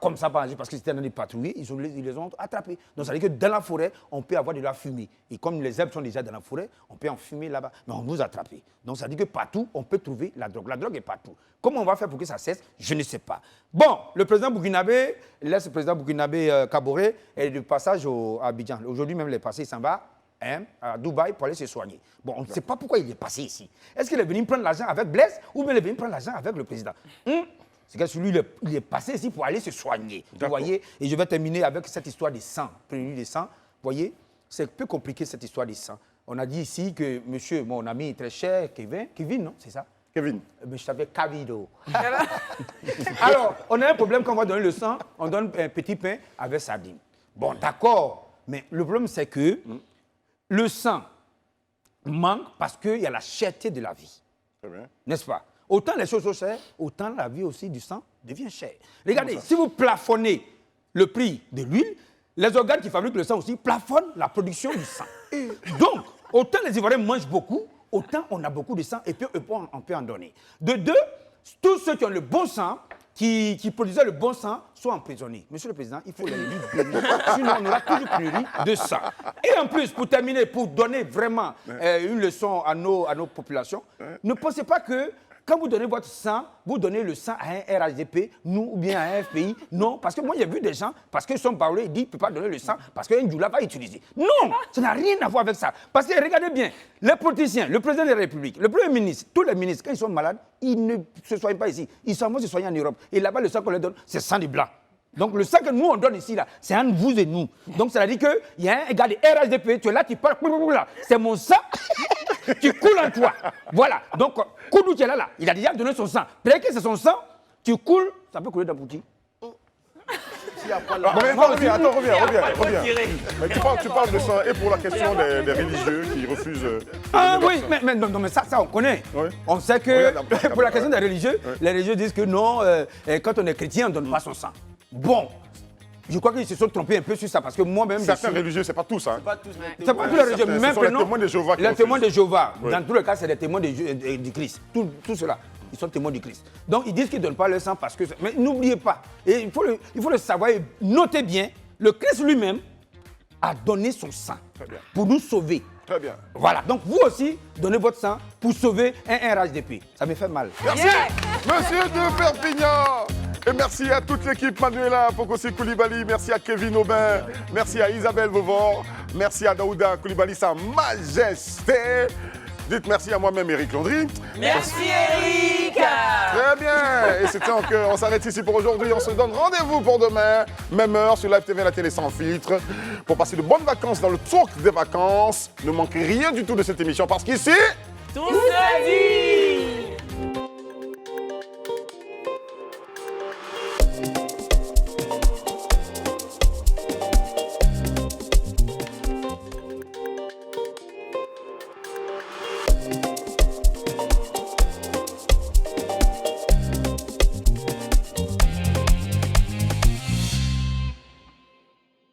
comme ça, parce que c'était dans des patrouilles, ils les ont attrapés. Donc ça veut dire que dans la forêt, on peut avoir de la fumée. Et comme les herbes sont déjà dans la forêt, on peut en fumer là-bas. Mais on vous attrape. Donc ça veut dire que partout, on peut trouver la drogue. La drogue est partout. Comment on va faire pour que ça cesse? Je ne sais pas. Bon, le président burkinabé, l'ex-président burkinabé Kaboré, est de passage à Abidjan. Aujourd'hui même, il est passé, il s'en va à Dubaï pour aller se soigner. Bon, on ne sait pas pourquoi il est passé ici. Est-ce qu'il est venu prendre l'argent avec Blaise ou bien il est venu prendre l'argent avec le président? C'est que celui il est passé ici pour aller se soigner. Vous voyez? Et je vais terminer avec cette histoire de sang, prélude de sang. Vous voyez? C'est un peu compliqué cette histoire de sang. On a dit ici que monsieur, mon ami très cher, Kevin, non? C'est ça? Kevin. Mais je savais Cavido. Alors, on a un problème quand on va donner le sang, on donne un petit pain avec sardine. Bon, d'accord. Mais le problème, c'est que le sang manque parce qu'il y a la cherté de la vie. Très bien. N'est-ce pas? Autant les choses sont chères, autant la vie aussi du sang devient chère. Regardez, si vous plafonnez le prix de l'huile, les organes qui fabriquent le sang aussi plafonnent la production du sang. Donc, autant les Ivoiriens mangent beaucoup, autant on a beaucoup de sang et puis on peut en donner. De deux, tous ceux qui ont le bon sang, qui produisaient le bon sang, sont emprisonnés. Monsieur le Président, il faut les libérer. Sinon, on aura toujours pénurie de sang. Et en plus, pour terminer, pour donner vraiment une leçon à nos populations, ne pensez pas que Quand vous donnez votre sang, vous donnez le sang à un RHDP, nous ou bien à un FPI. Non, parce que moi, j'ai vu des gens, parce qu'ils sont parlés, ils disent qu'ils ne peuvent pas donner le sang, parce qu'un Djoula va utiliser. Non, ça n'a rien à voir avec ça. Parce que regardez bien, les politiciens, le président de la République, le Premier ministre, tous les ministres, quand ils sont malades, ils ne se soignent pas ici. Ils s'en vont se soigner en Europe. Et là-bas, le sang qu'on leur donne, c'est sang des blancs. Donc le sang que nous on donne ici, là, c'est entre vous et nous. Donc ça veut dire qu'il y a un gars de RHDP, tu es là, tu parles, c'est mon sang, tu coules en toi. Voilà. Donc Koudou, tu es là, il a déjà donné son sang. Dès que c'est son sang, tu coules, ça peut couler dans Pouti. Reviens. Mais tu parles de ça et pour la question des religieux qui refusent. Ah oui, mais ça on connaît. Oui. On sait que pour la question des religieux, les religieux disent que non, quand on est chrétien, on ne donne pas son sang. Bon, je crois qu'ils se sont trompés un peu sur ça parce que moi-même. Certains religieux, c'est pas tous. Hein. C'est pas tous les religieux, même les témoins de Jéhovah. Les témoins de Jéhovah, oui. dans tous les cas, c'est les témoins du Christ. Tout cela, ils sont témoins du Christ. Donc ils disent qu'ils ne donnent pas leur sang parce que. Mais n'oubliez pas, et il faut le savoir et notez bien, le Christ lui-même a donné son sang pour nous sauver. Très bien. Voilà, donc vous aussi, donnez votre sang pour sauver un RHDP. Ça me fait mal. Merci, monsieur de Perpignan. Et merci à toute l'équipe, Manuela Pokosi Koulibaly, merci à Kevin Aubin, merci à Isabelle Vauvor, merci à Daouda Koulibaly, sa majesté. Dites merci à moi-même, Eric Landry. Merci Eric. Très bien. Et c'était encore, on s'arrête ici pour aujourd'hui. On se donne rendez-vous pour demain, même heure, sur Live TV, la télé sans filtre, pour passer de bonnes vacances dans le Talk des vacances. Ne manquez rien du tout de cette émission parce qu'ici... Tout se dit.